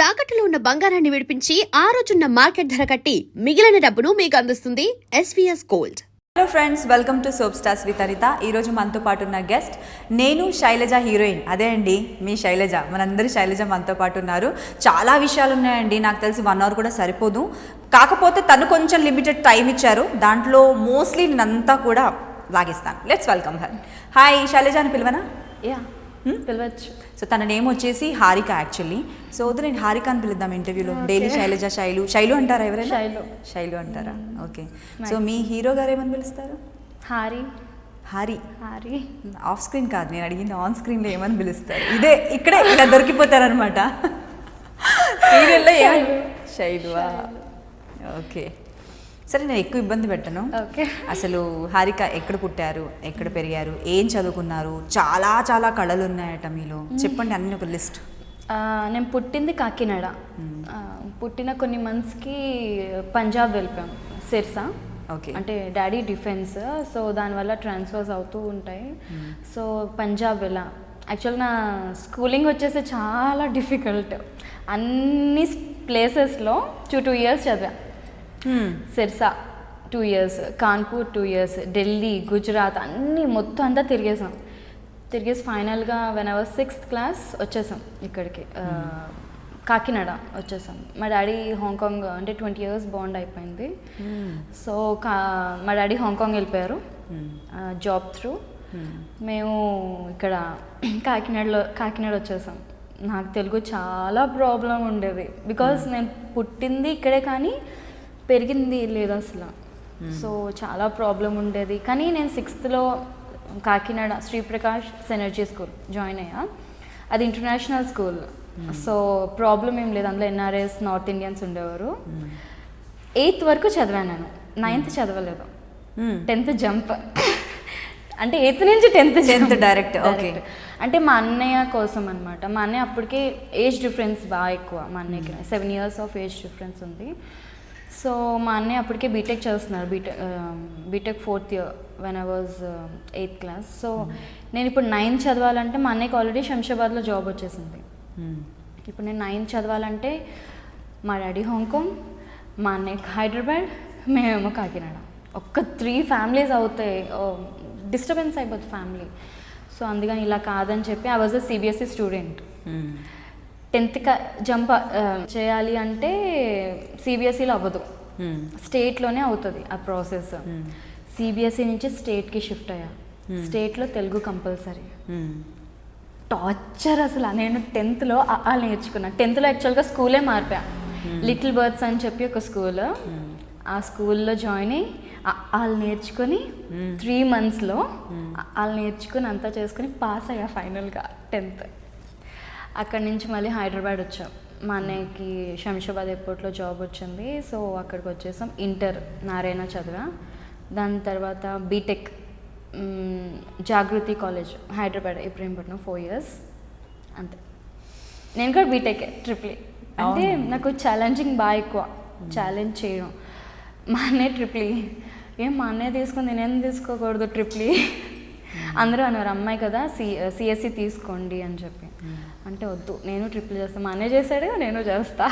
తాకట్టులో ఉన్న బంగారాన్ని విడిపించి ఆ రోజున్న మార్కెట్ ధర కట్టి మిగిలిన డబ్బును మీకు అందిస్తుంది SVS gold. Hello friends, welcome to soap stars with Anitha. ఈరోజు మనతో పాటు ఉన్న గెస్ట్ నేను శైలజ హీరోయిన్. అదే అండి మీ శైలజ, మనందరి శైలజ మనతో పాటు ఉన్నారు. చాలా విషయాలు ఉన్నాయండి, నాకు తెలిసి 1 hour కూడా సరిపోదు. కాకపోతే తను కొంచెం లిమిటెడ్ టైం ఇచ్చారు, దాంట్లో మోస్ట్లీ నేనంతా కూడా లాగిస్తాను. Let's welcome her. Hi Shailaja అని పిలవనా? యా పిలవచ్చు. సో తన నేమ్ వచ్చేసి హారిక యాక్చువల్లీ. సో నేను హారిక అని పిలుద్దాం ఇంటర్వ్యూలో. డైలీ శైలజ, శైలు అంటారా ఎవరైనా? శైలు అంటారా? ఓకే. సో మీ హీరో గారు ఏమని పిలుస్తారు? హారి. ఆఫ్ స్క్రీన్ కాదు నేను అడిగింది, ఆన్ స్క్రీన్లో ఏమని పిలుస్తారు? ఇక్కడే ఇలా దొరికిపోతారనమాట. సీరియల్లో శైలువా? ఓకే సరే, నేను ఎక్కువ ఇబ్బంది పెట్టను. అసలు హారిక ఎక్కడ పుట్టారు, ఎక్కడ పెరిగారు, ఏం చదువుకున్నారు? చాలా చాలా కళలు ఉన్నాయట మీలో, చెప్పండి అన్ని ఒక లిస్ట్. నేను పుట్టింది కాకినాడ. పుట్టిన కొన్ని మంత్స్కి పంజాబ్ వెళ్ళిపోయాం, సిర్సా. ఓకే. అంటే డాడీ డిఫెన్స్, సో దానివల్ల ట్రాన్స్ఫర్స్ అవుతూ ఉంటాయి. సో పంజాబ్ వెళ్ళా. యాక్చువల్ నా స్కూలింగ్ వచ్చేసి చాలా డిఫికల్ట్. అన్ని ప్లేసెస్లో 2 years చదివా. సిర్సా 2 years, కాన్పూర్ 2 years, ఢిల్లీ, గుజరాత్ అన్నీ మొత్తం అంతా తిరిగేసి ఫైనల్గా when I was 6th class వచ్చేసాం ఇక్కడికి, కాకినాడ వచ్చేసాం. మా డాడీ హాంకాంగ్, అంటే 20 years బాండ్ అయిపోయింది. సో మా డాడీ హాంకాంగ్ వెళ్ళిపోయారు జాబ్ త్రూ. మేము ఇక్కడ కాకినాడ వచ్చేసాం. నాకు తెలుగు చాలా ప్రాబ్లం ఉండేది, బికాస్ నేను పుట్టింది ఇక్కడే కానీ పెరిగింది లేదు అసలు. సో చాలా ప్రాబ్లం ఉండేది. కానీ నేను 6th Kakinada Sri Prakash synergy school join అయ్యా. అది ఇంటర్నేషనల్ స్కూల్. సో ప్రాబ్లం ఏం లేదు, అందులో ఎన్ఆర్ఎస్, నార్త్ ఇండియన్స్ ఉండేవారు. 8th వరకు చదివాను నేను, 9th చదవలేదు. 10th jump. అంటే 8th నుంచి 10th డైరెక్ట్. ఓకే. అంటే మా అన్నయ్య కోసం అనమాట. మా అన్నయ్య అప్పటికే ఏజ్ డిఫరెన్స్ బాగా ఎక్కువ. మా అన్నయ్యకి 7 years ఆఫ్ ఏజ్ డిఫరెన్స్ ఉంది. సో మా అన్నయ్య అప్పటికే బీటెక్ చదువుతున్నారు, B Tech 4th year when I was 8th class. So నేను ఇప్పుడు 9th చదవాలంటే మా అన్నయ్యకి ఆల్రెడీ శంషాబాద్లో జాబ్ వచ్చేసింది. ఇప్పుడు నేను 9th చదవాలంటే మా డాడీ హాంకాంగ్, మా అన్నయ్యకి హైదరాబాద్, మేమేమో కాకినాడ. 3 families అవుతాయి, డిస్టర్బెన్స్ అయిపోతుంది ఫ్యామిలీ. సో అందుకని ఇలా కాదని చెప్పి I was a CBSE student. 10th jump చేయాలి అంటే సిబిఎస్ఈలో అవ్వదు, స్టేట్లోనే అవుతుంది ఆ ప్రాసెస్. సిబిఎస్ఈ నుంచి స్టేట్కి షిఫ్ట్ అయ్యా. స్టేట్లో తెలుగు కంపల్సరీ. టార్చర్ అసలు. నేను 10th నేర్చుకున్నా. 10th యాక్చువల్గా స్కూలే మారిపోయా. లిటిల్ బర్డ్స్ అని చెప్పి ఒక స్కూల్, ఆ స్కూల్లో జాయిన్ అయ్యి వాళ్ళు నేర్చుకొని 3 months వాళ్ళు నేర్చుకుని అంతా చేసుకుని పాస్ అయ్యా ఫైనల్గా 10th. అక్కడి నుంచి మళ్ళీ హైదరాబాద్ వచ్చాం. మా అన్నయ్యకి శంషాబాద్ ఎయిర్పోర్ట్లో జాబ్ వచ్చింది. సో అక్కడికి వచ్చేసాం. ఇంటర్ నారాయణ చదివా. దాని తర్వాత బీటెక్ జాగృతి కాలేజ్ హైదరాబాద్, ఇబ్రహీంపట్నం 4 years అంతే. నేను కూడా బీటెక్ ట్రిపుల్. అంటే నాకు ఛాలెంజింగ్ బాగా ఎక్కువ, ఛాలెంజ్ చేయడం. మా అన్నయ్య ట్రిపుల్. మా అన్నయ్య తీసుకుంది నేనేం తీసుకోకూడదు ట్రిపుల్. అందరూ అన్నారు అమ్మాయి కదా సిఎస్సి తీసుకోండి అని చెప్పి. అంటే వద్దు, నేను ట్రిపుల్ చేస్తాను, మా అన్నయ్య చేశాడు నేను చేస్తా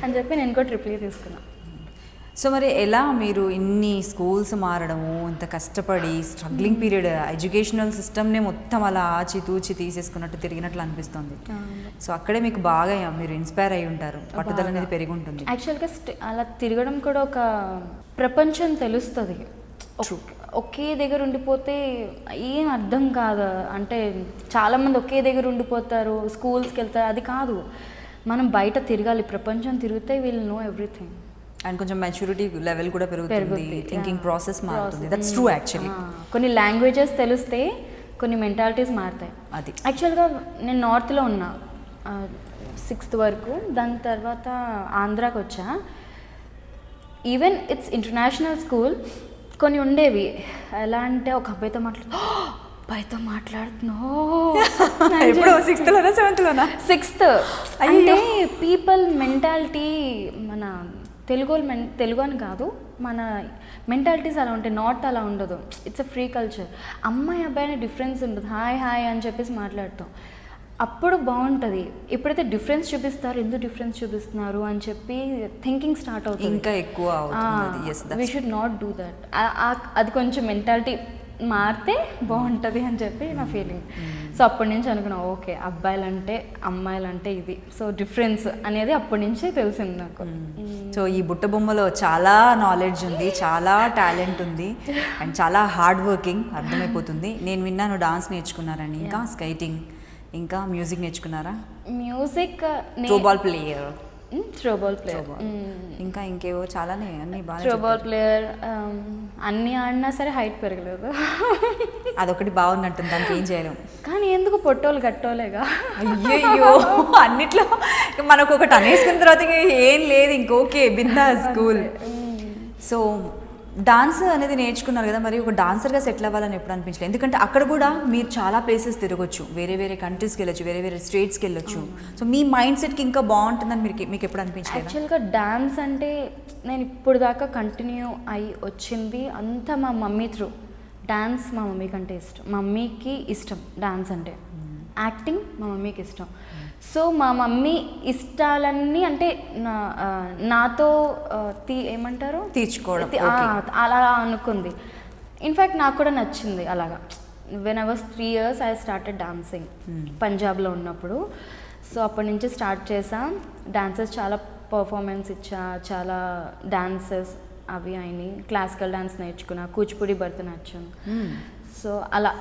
అని చెప్పి నేను కూడా ట్రిపుల్ తీసుకున్నాను. సో మరి ఎలా మీరు ఇన్ని స్కూల్స్ మారడము, ఇంత కష్టపడి స్ట్రగ్లింగ్ పీరియడ్, ఎడ్యుకేషనల్ సిస్టమ్నే మొత్తం అలా ఆచితూచి తీసేసుకున్నట్టు తిరిగినట్లు అనిపిస్తుంది. సో అక్కడే మీకు బాగా మీరు ఇన్స్పైర్ అయి ఉంటారు, పట్టుదల అనేది పెరిగి ఉంటుంది. యాక్చువల్గా అలా తిరగడం కూడా ఒక ప్రపంచం తెలుస్తుంది. ఒకే దగ్గర ఉండిపోతే ఏం అర్థం కాదు. అంటే చాలామంది ఒకే దగ్గర ఉండిపోతారు, స్కూల్స్కి వెళ్తారు. అది కాదు, మనం బయట తిరగాలి, ప్రపంచం తిరిగితే విల్ నో ఎవ్రీథింగ్. అండ్ కొంచెం మెచ్యూరిటీ లెవెల్ కూడా పెరుగుతుంది, థింకింగ్ ప్రాసెస్ మారుతుంది. That's true actually. కొన్ని లాంగ్వేజెస్ తెలిస్తే కొన్ని మెంటాలిటీస్ మారుతాయి. అది యాక్చువల్గా నేను నార్త్లో ఉన్నా 6th వరకు. దాని తర్వాత ఆంధ్రాకి వచ్చా. Even it's international school. కొన్ని ఉండేవి ఎలా అంటే ఒక అబ్బాయితో మాట్లాడుతున్నావు. ఎప్పుడు 6th 6th. అంటే పీపుల్ మెంటాలిటీ, మన తెలుగు అని కాదు, మన మెంటాలిటీస్ అలా ఉంటాయి. నార్త్ అలా ఉండదు, ఇట్స్ అ ఫ్రీ కల్చర్. అమ్మాయి అబ్బాయి అనే డిఫరెన్స్ ఉండదు. హాయ్ అని చెప్పేసి మాట్లాడతాం. అప్పుడు బాగుంటుంది. ఎప్పుడైతే డిఫరెన్స్ చూపిస్తారు, ఎందుకు డిఫరెన్స్ చూపిస్తున్నారు అని చెప్పి థింకింగ్ స్టార్ట్ అవుతుంది. ఇంకా ఎక్కువ అవుతుంది. Yes, we should not do that. అది కొంచెం మెంటాలిటీ మారితే బాగుంటుంది అని చెప్పి నా ఫీలింగ్. సో అప్పటి నుంచి అనుకున్నా ఓకే అబ్బాయిలంటే అమ్మాయిలంటే ఇది, సో డిఫరెన్స్ అనేది అప్పటి నుంచే తెలిసింది నాకు. సో ఈ బుట్ట బొమ్మలో చాలా నాలెడ్జ్ ఉంది, చాలా టాలెంట్ ఉంది అండ్ చాలా హార్డ్ వర్కింగ్ అర్థమైపోతుంది. నేను విన్నాను డాన్స్ నేర్చుకున్నారని, ఇంకా స్కైటింగ్, ఇంకా మ్యూజిక్ నేర్చుకున్నారా? Music, throwball player, throwball player, ఇంకా ఇంకేవో చాలానే అన్ని బాగా. త్రోబాల్ ప్లేయర్ అన్నీ ఆడినా సరే హైట్ పెరగలేదు. అదొకటి బాగున్నట్టుంది, దానికి ఏం చేయలేం. కానీ ఎందుకు పొట్టోలు గట్టోలేగా. అయ్యయ్యో అన్నిట్లో మనకు ఒకటి అనేసుకున్న తర్వాత ఏం లేదు, ఇంకోకే బిందాస్ స్కూల్. సో డాన్స్ అనేది నేర్చుకున్నారు కదా, మరి ఒక డాన్సర్గా సెటిల్ అవ్వాలని ఎప్పుడు అనిపించలేదు? ఎందుకంటే అక్కడ కూడా మీరు చాలా ప్లేసెస్ తిరగొచ్చు, వేరే వేరే కంట్రీస్కి వెళ్ళొచ్చు, వేరే వేరే స్టేట్స్కి వెళ్ళొచ్చు. సో మీ మైండ్ సెట్కి ఇంకా బాగుంటుందని మీకు ఎప్పుడు అనిపించలేదు? యాక్చువల్గా డాన్స్ అంటే నేను ఇప్పుడు దాకా కంటిన్యూ అయి వచ్చింది అంతా మా మమ్మీ త్రూ. డాన్స్ మా మమ్మీ కంటే ఇష్టం, మమ్మీకి ఇష్టం డాన్స్ అంటే. యాక్టింగ్ మా మమ్మీకి ఇష్టం. సో మా మమ్మీ ఇష్టాలన్నీ అంటే నాతో ఏమంటారు తీర్చుకోవడం అలా అనుకుంది. ఇన్ఫ్యాక్ట్ నాకు కూడా నచ్చింది అలాగా. When I was 3 years I started dancing పంజాబ్లో ఉన్నప్పుడు. సో అప్పటి నుంచి స్టార్ట్ చేసా. డాన్సెస్ చాలా పర్ఫార్మెన్స్ ఇచ్చా, చాలా డాన్సెస్ అవి అయినాయి. క్లాసికల్ డాన్స్ నేర్చుకున్నా, కూచిపూడి, భరతనాట్యం. సో అలా.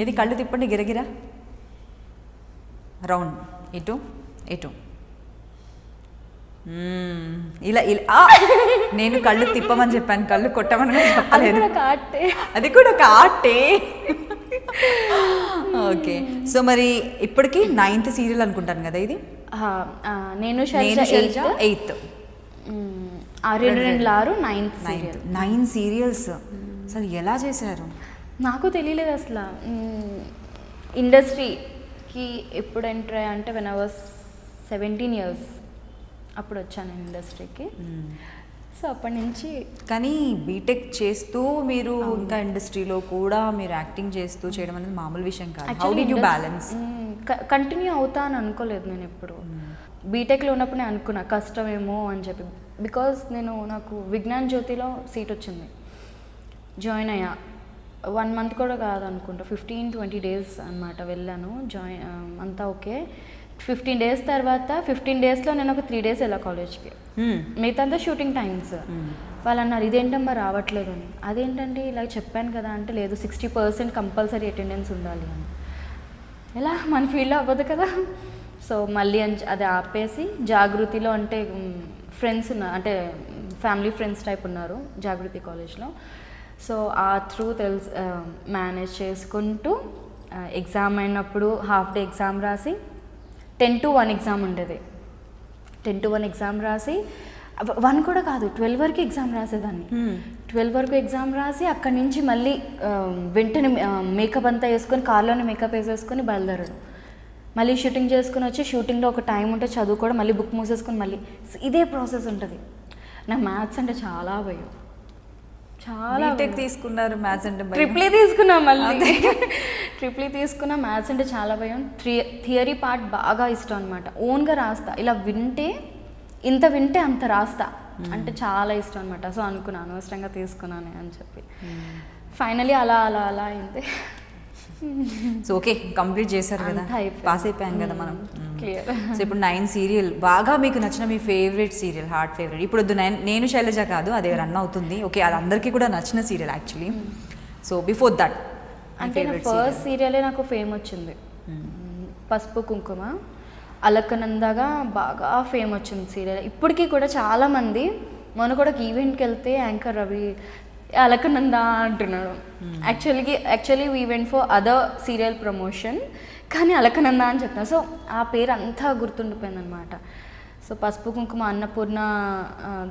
ఇది కళ్ళు తిప్పండి గిరగిరా, రౌండ్, ఇటు ఇటు, ఇలా ఇలా. నేను కళ్ళు తిప్పమని చెప్పాను, కళ్ళు కొట్టమని చెప్పలేదు. అది కూడా ఒక ఆర్టే. ఓకే. సో మరి ఇప్పటికి 9th సీరియల్ అనుకుంటాను కదా ఇది? నేను శైలజ 8th, 9 సీరియల్స్. అసలు ఎలా చేశారు? నాకు తెలియలేదు అసలు. ఇండస్ట్రీకి ఎప్పుడు ఎంటర్ అయ్యా అంటే వెన్ ఐ వాస్ 17 years అప్పుడు వచ్చాను ఇండస్ట్రీకి. సో అప్పటి నుంచి. కానీ బీటెక్ చేస్తూ మీరు ఇంకా ఇండస్ట్రీలో కూడా మీరు యాక్టింగ్ చేస్తూ చేయడం అనేది మామూలు విషయం కాదు. How did you balance? Continue అవుతా అని అనుకోలేదు నేను ఎప్పుడు. బీటెక్లో ఉన్నప్పుడు నేను అనుకున్నా కష్టమేమో అని చెప్పి. బికాజ్ నాకు విజ్ఞాన్ జ్యోతిలో సీట్ వచ్చింది, జాయిన్ అయ్యా. 1 month కూడా కాదనుకుంటా, 15-20 days అనమాట వెళ్ళాను. అంతా ఓకే. 15 days తర్వాత 15 daysలో నేను ఒక 3 days వెళ్ళా కాలేజ్కి. మిగతా అంతా షూటింగ్ టైమ్స్. వాళ్ళు అన్నారు ఇదేంటమ్మా రావట్లేదు అని. అదేంటంటే ఇలా చెప్పాను కదా అంటే, లేదు 60% కంపల్సరీ అటెండెన్స్ ఉండాలి అని. ఎలా మన ఫీల్డ్లో అవ్వదు కదా. సో మళ్ళీ అది ఆపేసి జాగృతిలో, అంటే ఫ్రెండ్స్ అంటే ఫ్యామిలీ ఫ్రెండ్స్ టైప్ ఉన్నారు జాగృతి కాలేజ్లో. సో ఆ త్రూ మేనేజ్ చేసుకుంటూ ఎగ్జామ్ అయినప్పుడు హాఫ్ డే ఎగ్జామ్ రాసి 10 to 1 ఎగ్జామ్ ఉండేది. 10 to 1 ఎగ్జామ్ రాసి 1 కూడా కాదు 12 వరకు ఎగ్జామ్ రాసేదాన్ని. 12 వరకు ఎగ్జామ్ రాసి అక్కడి నుంచి మళ్ళీ వెంటనే మేకప్ అంతా వేసుకొని కార్లోనే మేకప్ వేసేసుకొని బయలుదేరడం. మళ్ళీ షూటింగ్ చేసుకుని వచ్చి షూటింగ్లో ఒక టైం ఉంటే చదువుకోవడం, మళ్ళీ బుక్ మూసేసుకొని మళ్ళీ ఇదే ప్రాసెస్ ఉంటుంది. నాకు మ్యాథ్స్ అంటే చాలా భయం. చాలా తీసుకున్నారు మ్యాథ్స్ అంటే? ట్రిపుల్ తీసుకున్నా, మళ్ళీ ట్రిపుల్ తీసుకున్నా. మ్యాథ్స్ అంటే చాలా భయం. థియరీ పార్ట్ బాగా ఇష్టం అనమాట. ఓన్గా రాస్తా, ఇలా వింటే అంత రాస్తా అంటే చాలా ఇష్టం అనమాట. సో అనుకున్నాను అనవసరంగా తీసుకున్నాను అని చెప్పి. ఫైనలీ అలా అయింది. సో ఓకే, కంప్లీట్ చేశారు కదా, పాస్ అయిపోయాం కదా మనం. క్లియర్. సో ఇప్పుడు 9 సీరియల్. బాగా మీకు నచ్చిన మీ ఫేవరెట్ సీరియల్, హార్ట్ ఫేవరెట్? ఇప్పుడు నేను శైలజ కాదు, అదే రన్ అవుతుంది. ఓకే, అది అందరికీ కూడా నచ్చిన serial actually. So before that అంటే ఫస్ట్ సీరియలే నాకు ఫేమ్ వచ్చింది. పసుపు కుంకుమ, అలకనందగా బాగా ఫేమ్ వచ్చింది సీరియల్. ఇప్పటికీ కూడా చాలామంది, మొన్న కూడా ఒక ఈవెంట్కి వెళ్తే యాంకర్ రవి అలకనంద అంటున్నాడు. Actually we went for other serial promotion, కానీ అలకనంద అని చెప్తాను. సో ఆ పేరు అంతా గుర్తుండిపోయింది అనమాట. సో పసుపు కుంకుమ అన్నపూర్ణ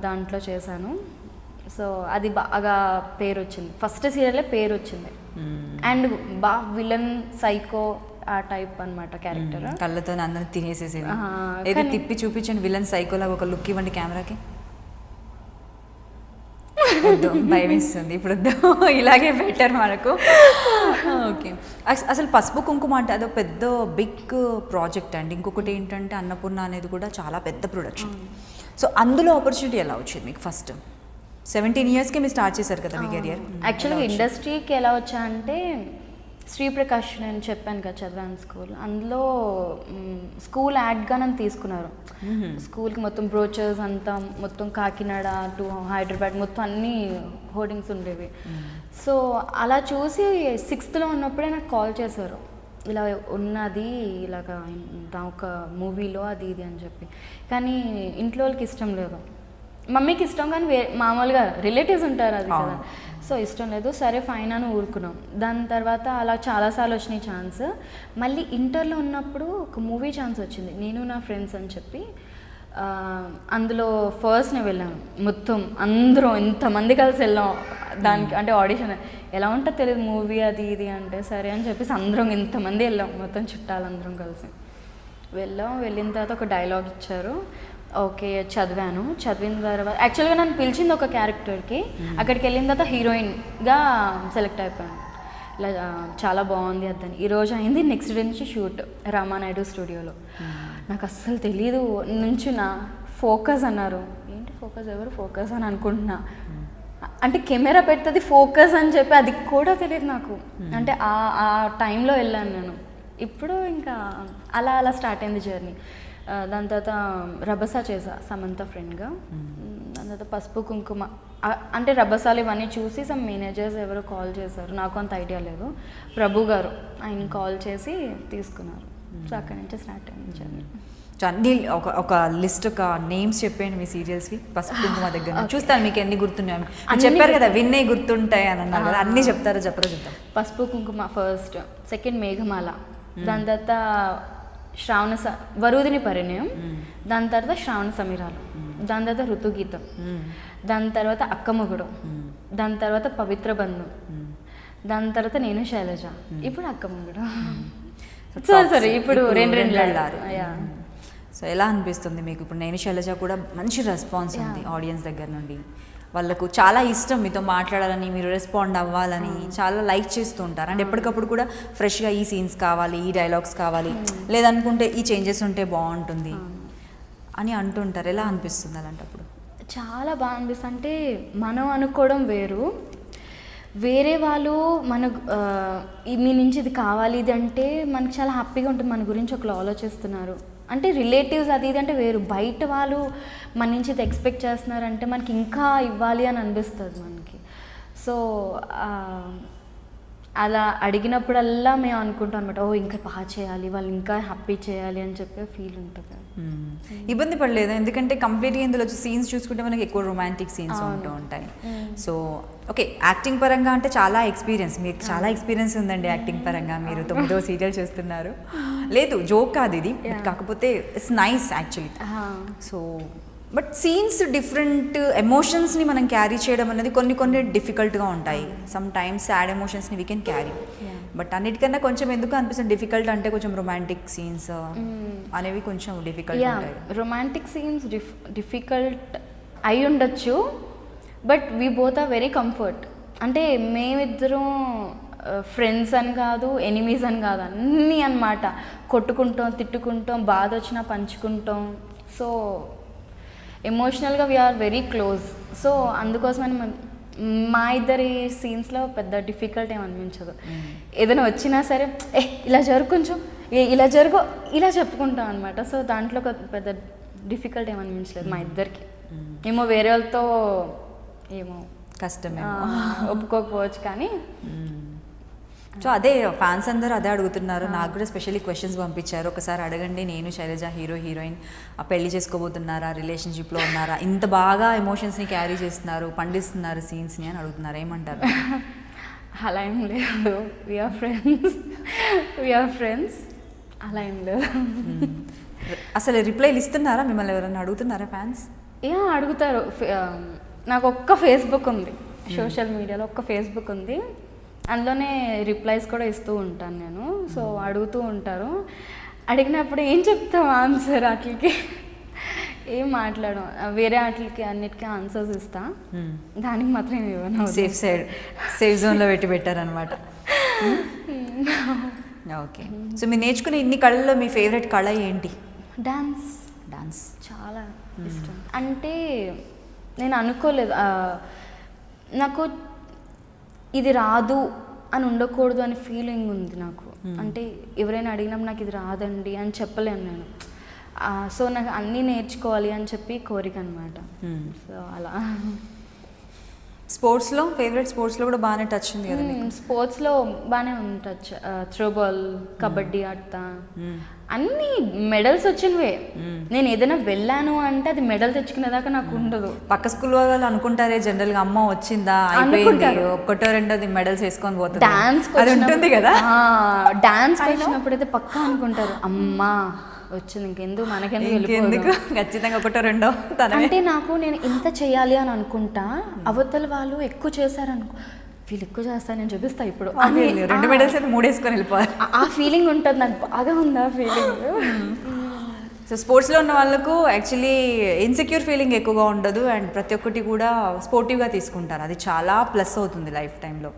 దాంట్లో చేశాను. సో అది బాగా పేరు వచ్చింది, ఫస్ట్ సీరియలే పేరు వచ్చింది. అండ్ బాగా విలన్ సైకో ఆ టైప్ అనమాట క్యారెక్టర్. కళ్ళతో అందరిని తినేసేసేది. ఏదో తిప్పి చూపించండి, విలన్ సైకోలాగా ఒక లుక్ ఇవ్వండి కెమెరాకి. వద్దు భయం వేస్తుంది, ఇప్పుడు వద్దు, ఇలాగే బెటర్ మనకు. ఓకే, అసలు పసుపు కుంకుమ అంటే అదో పెద్ద బిగ్ ప్రాజెక్ట్ అండి. ఇంకొకటి ఏంటంటే అన్నపూర్ణ అనేది కూడా చాలా పెద్ద ప్రొడక్షన్. సో అందులో ఆపర్చునిటీ ఎలా వచ్చింది మీకు? ఫస్ట్ 17 yearsకి మీరు స్టార్ట్ చేశారు కదా మీ కెరియర్. యాక్చువల్గా ఇండస్ట్రీకి ఎలా వచ్చా అంటే శ్రీప్రకాష్ నేను చెప్పాను కదా చదివాను స్కూల్, అందులో స్కూల్ యాడ్గా నన్ను తీసుకున్నారు. స్కూల్కి మొత్తం బ్రోచర్స్ అంతా మొత్తం కాకినాడ టు హైదరాబాద్ మొత్తం అన్ని హోర్డింగ్స్ ఉండేవి. సో అలా చూసి 6th ఉన్నప్పుడే నాకు కాల్ చేశారు, ఇలా ఉన్నది ఇలాగ ఒక మూవీలో అది ఇది అని చెప్పి. కానీ ఇంట్లో వాళ్ళకి ఇష్టం లేదు, మమ్మీకి ఇష్టం కానీ మామూలుగా రిలేటివ్స్ ఉంటారు అది కదా, సో ఇష్టం లేదు. సరే ఫైన్ అని ఊరుకున్నాం. దాని తర్వాత అలా చాలాసార్లు వచ్చినాయి ఛాన్స్. మళ్ళీ ఇంటర్లో ఉన్నప్పుడు ఒక మూవీ ఛాన్స్ వచ్చింది, నేను నా ఫ్రెండ్స్ అని చెప్పి. అందులో ఫస్ట్ నేను వెళ్ళాను, మొత్తం అందరం ఎంతమంది కలిసి వెళ్ళాం దానికి. అంటే ఆడిషన్ ఎలా ఉంటుందో తెలియదు మూవీ అది ఇది అంటే, సరే అని చెప్పేసి అందరం ఇంతమంది వెళ్ళాం, మొత్తం చుట్టాలందరం కలిసి వెళ్ళాం. వెళ్ళిన తర్వాత ఒక డైలాగ్ ఇచ్చారు, ఓకే చదివాను. చదివిన తర్వాత యాక్చువల్గా నన్ను పిలిచింది ఒక క్యారెక్టర్కి, అక్కడికి వెళ్ళిన తర్వాత హీరోయిన్గా సెలెక్ట్ అయిపోయాను. ఇలా చాలా బాగుంది అదని. ఈరోజు అయింది, నెక్స్ట్ డే నుంచి షూట్ రామానాయుడు స్టూడియోలో. నాకు అస్సలు తెలీదు నుంచి నా ఫోకస్ అన్నారు, ఏంటి ఫోకస్, ఎవరు ఫోకస్ అని అనుకుంటున్నా. అంటే కెమెరా పెడుతుంది ఫోకస్ అని చెప్పి అది కూడా తెలియదు నాకు. అంటే ఆ టైంలో వెళ్ళాను నేను. ఇప్పుడు ఇంకా అలా అలా స్టార్ట్ అయింది జర్నీ. దాని తర్వాత రభసా చేసా సమంత ఫ్రెండ్గా. దాని తర్వాత పసుపు కుంకుమ అంటే రభసాలు ఇవన్నీ చూసి సమ్ మేనేజర్స్ ఎవరో కాల్ చేశారు, నాకు అంత ఐడియా లేదు. ప్రభు గారు ఆయన కాల్ చేసి తీసుకున్నారు. సో అక్కడి నుంచి స్టార్ట్ అయింది జర్నీ. అన్ని ఒక లిస్ట్, ఒక నేమ్స్ చెప్పండి మీ సీరియల్స్కి పసుపు కుంకుమ దగ్గర చూస్తాను మీకు ఎన్ని గుర్తున్నాయి. చెప్పారు కదా విన్నే గుర్తుంటాయి అని అన్నారు కదా, అన్నీ చెప్తారా? చెప్పరా చూద్దాం. పసుపు కుంకుమ ఫస్ట్, సెకండ్ మేఘమాల, దాని తర్వాత వరుదిని పరిణయం, దాని తర్వాత శ్రావణ సమీరాలు, దాని తర్వాత ఋతుగీతం, దాని తర్వాత అక్కమ్మగుడు, దాని తర్వాత పవిత్ర బంధం, దాని తర్వాత నేను శైలజ, ఇప్పుడు అక్కమ్మగుడు. సరే ఇప్పుడు రెండు వెళ్ళారు. సో ఎలా అనిపిస్తుంది మీకు ఇప్పుడు? నేను శైలజ కూడా మంచి రెస్పాన్స్ ఉంది ఆడియన్స్ దగ్గర నుండి, వాళ్ళకు చాలా ఇష్టం మీతో మాట్లాడాలని, మీరు రెస్పాండ్ అవ్వాలని చాలా లైక్ చేస్తూ ఉంటారు. అండ్ ఎప్పటికప్పుడు కూడా ఫ్రెష్గా ఈ సీన్స్ కావాలి, ఈ డైలాగ్స్ కావాలి, లేదనుకుంటే ఈ చేంజెస్ ఉంటే బాగుంటుంది అని అంటుంటారు. ఎలా అనిపిస్తుంది అలాంటప్పుడు? చాలా బాగా అనిపిస్తుంది. అంటే మనం అనుకోవడం వేరు, వేరే వాళ్ళు మనకు మీ నుంచి ఇది కావాలి ఇది అంటే మనకు చాలా హ్యాపీగా ఉంటుంది, మన గురించి ఒకరు ఆలోచిస్తున్నారు అంటే. రిలేటివ్స్ అది ఇది అంటే వేరు, బయట వాళ్ళు మన నుంచి ఇది ఎక్స్పెక్ట్ చేస్తున్నారంటే మనకి ఇంకా ఇవ్వాలి అని అనిపిస్తుంది మనకి. సో అలా అడిగినప్పుడల్లా మేము అనుకుంటాం అనమాట, ఓ ఇంకా బాగా చేయాలి, వాళ్ళు ఇంకా హ్యాపీ చేయాలి అని చెప్పే ఫీల్ ఉంటుంది. ఇబ్బంది పడలేదు, ఎందుకంటే కంప్లీట్గా ఇందులో సీన్స్ చూసుకుంటే మనకి ఎక్కువ రొమాంటిక్ సీన్స్ ఉంటూ ఉంటాయి. సో ఓకే, యాక్టింగ్ పరంగా అంటే చాలా ఎక్స్పీరియన్స్, మీకు చాలా ఎక్స్పీరియన్స్ ఉందండి యాక్టింగ్ పరంగా. మీరు 9వ సీరియల్ చేస్తున్నారు, లేదు జోక్ కాదు ఇది, కాకపోతే it's nice actually. So but scenes different ఎమోషన్స్ని మనం క్యారీ చేయడం అనేది కొన్ని డిఫికల్ట్గా ఉంటాయి. సమ్ టైమ్స్ సాడ్ ఎమోషన్స్ని వీ కెన్ క్యారీ, బట్ అన్నిటికన్నా కొంచెం ఎందుకు అనిపిస్తుంది డిఫికల్ట్ అంటే కొంచెం రొమాంటిక్ సీన్స్ అనేవి కొంచెం డిఫికల్ట్ ఉంటాయి. రొమాంటిక్ సీన్స్ డిఫికల్ట్ అయి ఉండొచ్చు, but we both are very comfort. అంటే మేమిద్దరం ఫ్రెండ్స్ అని కాదు, ఎనిమీస్ అని కాదు, అన్నీ అన్నమాట. కొట్టుకుంటాం, తిట్టుకుంటాం, బాధ వచ్చినా పంచుకుంటాం. సో ఎమోషనల్గా వీఆర్ వెరీ క్లోజ్. సో అందుకోసమని మా ఇద్దరి సీన్స్లో పెద్ద డిఫికల్ట్ ఏమి అనిపించదు. ఏదైనా వచ్చినా సరే ఇలా జరుగు, కొంచెం ఇలా జరుగు, ఇలా చెప్పుకుంటాం అనమాట. సో దాంట్లో పెద్ద డిఫికల్ట్ ఏమి అనిపించలేదు మా ఇద్దరికి. ఏమో వేరే వాళ్ళతో ఏమో కష్టమే ఒప్పుకోకపోవచ్చు కానీ. సో అదే ఫ్యాన్స్ అందరూ అదే అడుగుతున్నారు, నాకు కూడా స్పెషల్లీ క్వశ్చన్స్ పంపించారు. ఒకసారి అడగండి, నేను శైలజ హీరోయిన్ పెళ్లి చేసుకోబోతున్నారా, రిలేషన్షిప్లో ఉన్నారా, ఇంత బాగా ఎమోషన్స్ని క్యారీ చేస్తున్నారు, పండిస్తున్నారు సీన్స్ని అని అడుగుతున్నారు, ఏమంటారు? అలా ఏం లేదు, వీఆర్ ఫ్రెండ్స్, అలా ఏం లేదు. అసలు రిప్లైలు ఇస్తున్నారా, మిమ్మల్ని ఎవరైనా అడుగుతున్నారా ఫ్యాన్స్? అడుగుతారు. నాకు ఒక్క ఫేస్బుక్ ఉంది, సోషల్ మీడియాలో ఒక్క ఫేస్బుక్ ఉంది, అందులోనే రిప్లైస్ కూడా ఇస్తూ ఉంటాను నేను. సో అడుగుతూ ఉంటారు, అడిగినప్పుడు ఏం చెప్తాం ఆన్సర్ అట్లకి, ఏం మాట్లాడడం, వేరే వాటికి అన్నిటికీ ఆన్సర్స్ ఇస్తా, దానికి మాత్రం ఇవ్వను. సేఫ్ జోన్లో పెట్టారనమాట. ఓకే, సో మీరు నేర్చుకునే ఇన్ని కళల్లో మీ ఫేవరెట్ కళ ఏంటి? డాన్స్ చాలా ఇష్టం. అంటే నేను అనుకోలేదు నాకు ఇది రాదు అని ఉండకూడదు అనే ఫీలింగ్ ఉంది నాకు. అంటే ఎవరైనా అడిగినప్పుడు నాకు ఇది రాదండి అని చెప్పలేను నేను. సో నాకు అన్నీ నేర్చుకోవాలి అని చెప్పి కోరిక అనమాట. సో అలా ఫేవరెట్ స్పోర్ట్స్లో కూడా బాగానే టచ్ ఉంది కదా? స్పోర్ట్స్లో బాగానే ఉంది టచ్. త్రోబాల్, కబడ్డీ ఆడతా, అన్ని మెడల్స్ వచ్చినవే. నేను ఏదైనా వెళ్ళాను అంటే అది మెడల్ తెచ్చుకునేదాకా నాకు ఉండదు. పక్క స్కూల్ వాళ్ళు అనుకుంటారే జనరల్గా, అమ్మ వచ్చిందా అయిపోయింది, ఒక్కటో రెండోది మెడల్స్ వేసుకొని పోతుంది. డాన్స్ ఉంటుంది కదా, డాన్స్ వచ్చినప్పుడు అయితే పక్కా అనుకుంటారు అమ్మా వచ్చింది, ఇంకెందుకు మనకెందుకు, ఖచ్చితంగా ఒకటో రెండో. అంటే నేను ఇంత చేయాలి అని అనుకుంటా, అవతల వాళ్ళు ఎక్కువ చేశారనుకో, వీళ్ళు ఎక్కువ చేస్తానని చూపిస్తా ఇప్పుడు 2 మెడల్స్ అయితే 3 వేసుకొని వెళ్ళిపోవాలి. ఆ ఫీలింగ్ ఉంటుంది నాకు, బాగా ఉంది ఆ ఫీలింగ్. సో స్పోర్ట్స్లో ఉన్న వాళ్ళకు యాక్చువల్లీ ఇన్సెక్యూర్ ఫీలింగ్ ఎక్కువగా ఉండదు, అండ్ ప్రతి ఒక్కటి కూడా స్పోర్టివ్గా తీసుకుంటారు. అది చాలా ప్లస్ అవుతుంది లైఫ్ టైంలో.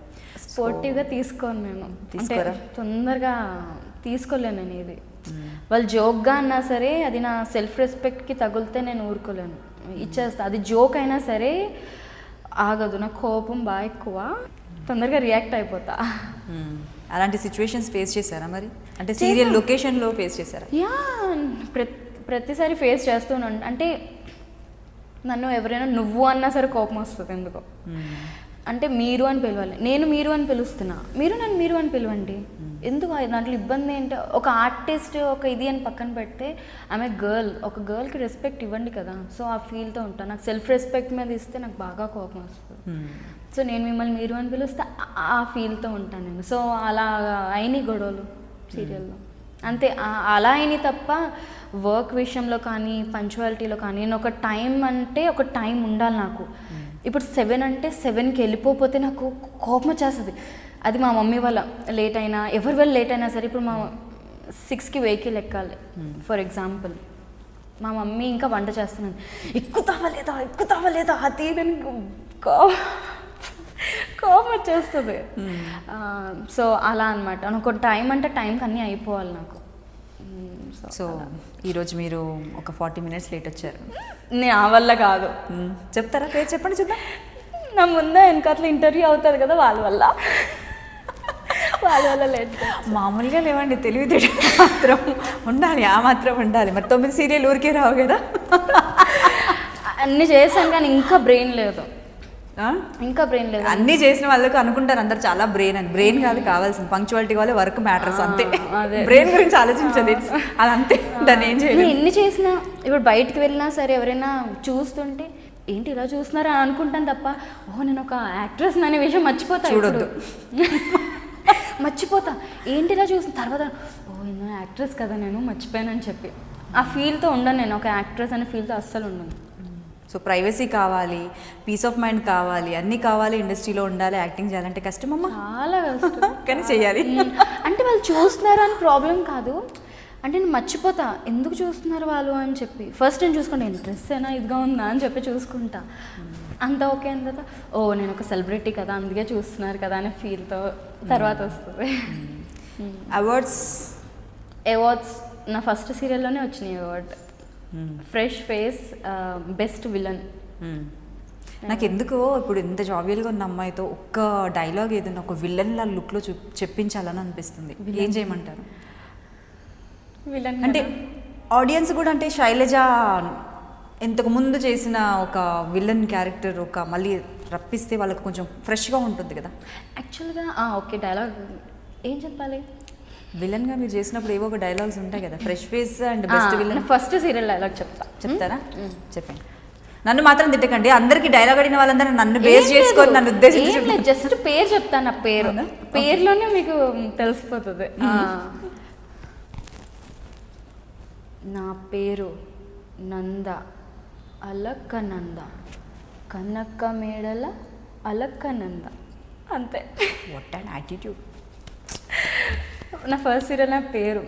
స్పోర్టివ్గా తీసుకోను నేను, అంటే తొందరగా తీసుకోలేను నేను ఇది. వాళ్ళు జోక్గా అన్నా సరే అది నా సెల్ఫ్ రెస్పెక్ట్కి తగిలితే నేను ఊరుకోలేను, ఇచ్చేస్తా. అది జోక్ అయినా సరే ఆగదు, నాకు కోపం బాగా ఎక్కువ, తొందరగా రియాక్ట్ అయిపోతా. అలాంటి సిచ్యువేషన్స్ ఫేస్ చేశారా మరి? అంటే సీరియల్ లొకేషన్లో ఫేస్ చేశారా? యా, ప్రతిసారి ఫేస్ చేస్తున్నాను. అంటే నన్ను ఎవరైనా నువ్వు అన్నా సరే కోపం వస్తుంది ఎందుకో. అంటే మీరు అని పిలవాలి, నేను మీరు అని పిలుస్తున్నా, మీరు నన్ను మీరు అని పిలవండి, ఎందుకు దాంట్లో ఇబ్బంది ఏంటి? ఒక ఆర్టిస్ట్ ఒక ఇది అని పక్కన పెడితే ఆమె గర్ల్, ఒక గర్ల్కి రెస్పెక్ట్ ఇవ్వండి కదా. సో ఆ ఫీల్తో ఉంటాను. నాకు సెల్ఫ్ రెస్పెక్ట్ మీద ఇస్తే నాకు బాగా కోపం వస్తుంది. సో నేను మిమ్మల్ని మీరు అని పిలిస్తే ఆ ఫీల్తో ఉంటాను నేను. సో అలా అయినాయి గొడవలు సీరియల్లో, అంతే. అలా అయినాయి తప్ప వర్క్ విషయంలో కానీ పంచువాలిటీలో కానీ, నేను ఒక టైం అంటే ఒక టైం ఉండాలి నాకు. ఇప్పుడు 7 అంటే 7కి వెళ్ళిపోతే నాకు కోపం వచ్చేస్తుంది. అది మా మమ్మీ వాళ్ళ లేట్ అయినా, ఎవరి వల్ల లేట్ అయినా సరే, ఇప్పుడు మా 6కి వెహికల్ ఎక్కాలి ఫర్ ఎగ్జాంపుల్, మా మమ్మీ ఇంకా వంట చేస్తున్నాను, ఎక్కుతావా లేదా అది కోపం వచ్చేస్తుంది. సో అలా అనమాట. ఒక టైం అంటే టైంకి అన్నీ అయిపోవాలి నాకు. సో ఈరోజు మీరు ఒక 40 minutes లేట్ వచ్చారు. నా వల్ల కాదు. చెప్తారా? పేరు చెప్పండి చూద్దాం. నా ముందే వెనకాతలో ఇంటర్వ్యూ అవుతుంది కదా, వాళ్ళ వల్ల లేట్. మామూలుగా లేవండి, తెలివితేటలు మాత్రం ఉండాలి, ఆ మాత్రం ఉండాలి. మరి 9 సీరియల్ ఊరికే రావు కదా. అన్నీ చేశాను కానీ ఇంకా బ్రెయిన్ లేదు. అన్నీ చేసిన వాళ్ళకు అనుకుంటారు అందరు చాలా బ్రెయిన్ అని. బ్రెయిన్ కాదు కావాల్సింది, పంక్చువాలిటీ కావాలి, వర్క్ మ్యాటర్స్ అంతే. బ్రెయిన్ గురించి ఆలోచించదు, అది అంతే. దాన్ని ఏం చేయాలి? ఎన్ని చేసినా, ఇప్పుడు బయటికి వెళ్ళినా సరే ఎవరైనా చూస్తుంటే ఏంటి ఇలా చూస్తున్నారా అని అనుకుంటాను తప్ప, నేను ఒక యాక్ట్రెస్ అనే విషయం మర్చిపోతా. చూడొద్దు, మర్చిపోతా. ఏంటి ఇలా చూసిన తర్వాత నేను యాక్ట్రెస్ కదా, నేను మర్చిపోయానని చెప్పి ఆ ఫీల్తో ఉండను. నేను ఒక యాక్ట్రెస్ అనే ఫీల్తో అస్సలు ఉండను. సో ప్రైవసీ కావాలి, పీస్ ఆఫ్ మైండ్ కావాలి, అన్నీ కావాలి. ఇండస్ట్రీలో ఉండాలి, యాక్టింగ్ చేయాలంటే కష్టమమ్మా, చాలా కష్టం. కానీ చేయాలి. అంటే వాళ్ళు చూస్తున్నారు అని ప్రాబ్లం కాదు, అంటే నేను మర్చిపోతా ఎందుకు చూస్తున్నారు వాళ్ళు అని చెప్పి. ఫస్ట్ నేను చూసుకుంటా, ఇంట్రెస్ట్ అయినా ఇదిగా ఉందా అని చెప్పి చూసుకుంటా. అంత ఓకే అయిన తర్వాత నేను ఒక సెలబ్రిటీ కదా అందుకే చూస్తున్నారు కదా అనే ఫీల్తో తర్వాత వస్తుంది. అవార్డ్స్ నా ఫస్ట్ సీరియల్లోనే వచ్చినాయి award. Fresh face, best villain. నాకు ఎందుకో ఇప్పుడు ఇంత జావియల్గా ఉన్న అమ్మాయితో ఒక్క డైలాగ్ ఏదైనా ఒక విలన్లా లుక్లో చెప్పించాలని అనిపిస్తుంది. ఏం చేయమంటారు? విలన్ అంటే ఆడియన్స్ కూడా, అంటే శైలజ ఇంతకు ముందు చేసిన ఒక విలన్ క్యారెక్టర్ ఒక మళ్ళీ రప్పిస్తే వాళ్ళకి కొంచెం ఫ్రెష్గా ఉంటుంది కదా. యాక్చువల్గా ఓకే, డైలాగ్ ఏం చెప్పాలి? విలన్గా మీరు చేసినప్పుడు ఏవో ఒక డైలాగ్స్ ఉంటాయి కదా, fresh face and best villain. First serial dialogue చెప్తారా? చెప్పండి. నన్ను మాత్రం తిట్టకండి, అందరికి డైలాగ్ అడిగిన వాళ్ళందరూ నన్ను బేస్ చేసుకొని నన్ను ఉద్దేశించి జస్ట్ పేరు చెప్తాను. నా పేరులోనే మీకు తెలిసిపోతుంది. నా పేరు నంద, అలక్క నంద, కనక్క మేడల అలక్క నంద, అంతే. What and attitude. నా ఫస్ట్ సీరియల్ నా పేరు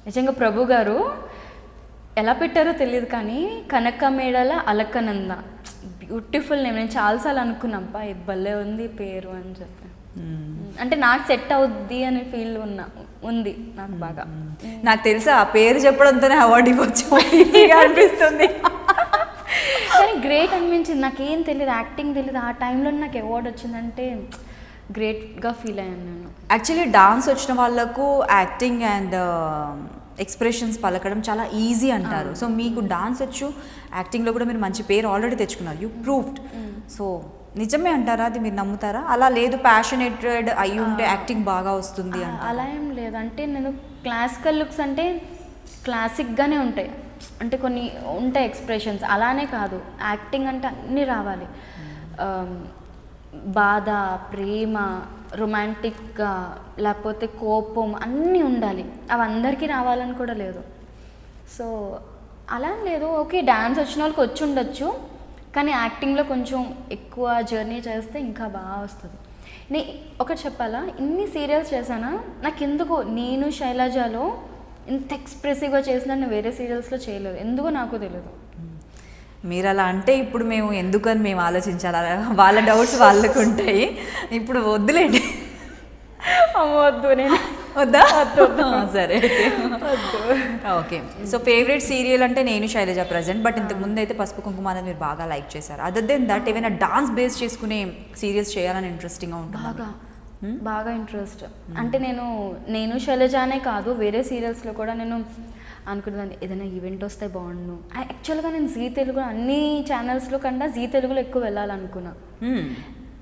నిజంగా ప్రభు గారు ఎలా పెట్టారో తెలియదు కానీ కనక మేడల అలకనంద, బ్యూటిఫుల్ నేమ్. నేను చాలాసార్లు అనుకున్నాబ్బా ఇది భలే ఉంది పేరు అని చెప్పి. అంటే నాకు సెట్ అవుద్ది అనే ఫీల్ ఉంది నాకు బాగా. నాకు తెలుసా ఆ పేరు చెప్పడంతోనే అవార్డు ఇవ్వచ్చు అనిపిస్తుంది. కానీ గ్రేట్ అనిపించింది. నాకేం తెలియదు, యాక్టింగ్ తెలియదు. ఆ టైంలో నాకు అవార్డు వచ్చిందంటే గ్రేట్గా ఫీల్ అయ్యాను నేను. యాక్చువల్లీ డాన్స్ వచ్చిన వాళ్ళకు యాక్టింగ్ అండ్ ఎక్స్ప్రెషన్స్ పలకడం చాలా ఈజీ అంటారు. సో మీకు డాన్స్ వచ్చు, యాక్టింగ్లో కూడా మీరు మంచి పేరు ఆల్రెడీ తెచ్చుకున్నారు, యూ ప్రూవ్డ్. సో నిజమే అంటారా, అది మీరు నమ్ముతారా? అలా లేదు ప్యాషనేటెడ్ అయ్యి ఉంటే యాక్టింగ్ బాగా వస్తుంది అంటే? అలా ఏం లేదు. అంటే నేను క్లాసికల్ లుక్స్ అంటే క్లాసిక్గానే ఉంటాయి, అంటే కొన్ని ఉంటాయి ఎక్స్ప్రెషన్స్, అలానే కాదు. యాక్టింగ్ అంటే అన్నీ రావాలి. బాధ, ప్రేమ, రొమాంటిక్గా, లేకపోతే కోపం అన్నీ ఉండాలి. అవి అందరికీ రావాలని కూడా లేదు. సో అలా లేదు. ఓకే డ్యాన్స్ వచ్చిన వాళ్ళకి వచ్చి ఉండొచ్చు, కానీ యాక్టింగ్లో కొంచెం ఎక్కువ జర్నీ చేస్తే ఇంకా బాగా వస్తుంది. ఒకటి చెప్పాలా, ఇన్ని సీరియల్స్ చేశానా, నాకు ఎందుకో నేను శైలజలో ఇంత ఎక్స్ప్రెసివ్గా చేసిన నేను వేరే సీరియల్స్లో చేయలేదు, ఎందుకో నాకు తెలియదు. మీరు అలా అంటే ఇప్పుడు మేము ఎందుకని మేము ఆలోచించాలి, వాళ్ళ డౌట్స్ వాళ్ళకు ఉంటాయి. ఇప్పుడు వద్దులేండి, వద్దు, నేను వద్దా? సరే ఓకే. సో ఫేవరెట్ సీరియల్ అంటే నేను శైలజ ప్రజెంట్, బట్ ఇంతకు ముందు అయితే పసుపు కుంకుమ అనేది మీరు బాగా లైక్ చేశారు. అదర్ దెన్ దట్ ఏమైనా డాన్స్ బేస్ చేసుకునే సీరియల్స్ చేయాలని ఇంట్రెస్టింగ్గా ఉంటుంది? బాగా ఇంట్రెస్ట్. అంటే నేను శైలజానే కాదు, వేరే సీరియల్స్లో కూడా నేను అనుకునేదాన్ని ఏదైనా ఈవెంట్ వస్తే బాగుండు. యాక్చువల్గా నేను జీ తెలుగు అన్ని ఛానల్స్లో కన్నా జీ తెలుగులో ఎక్కువ వెళ్ళాలనుకున్నా.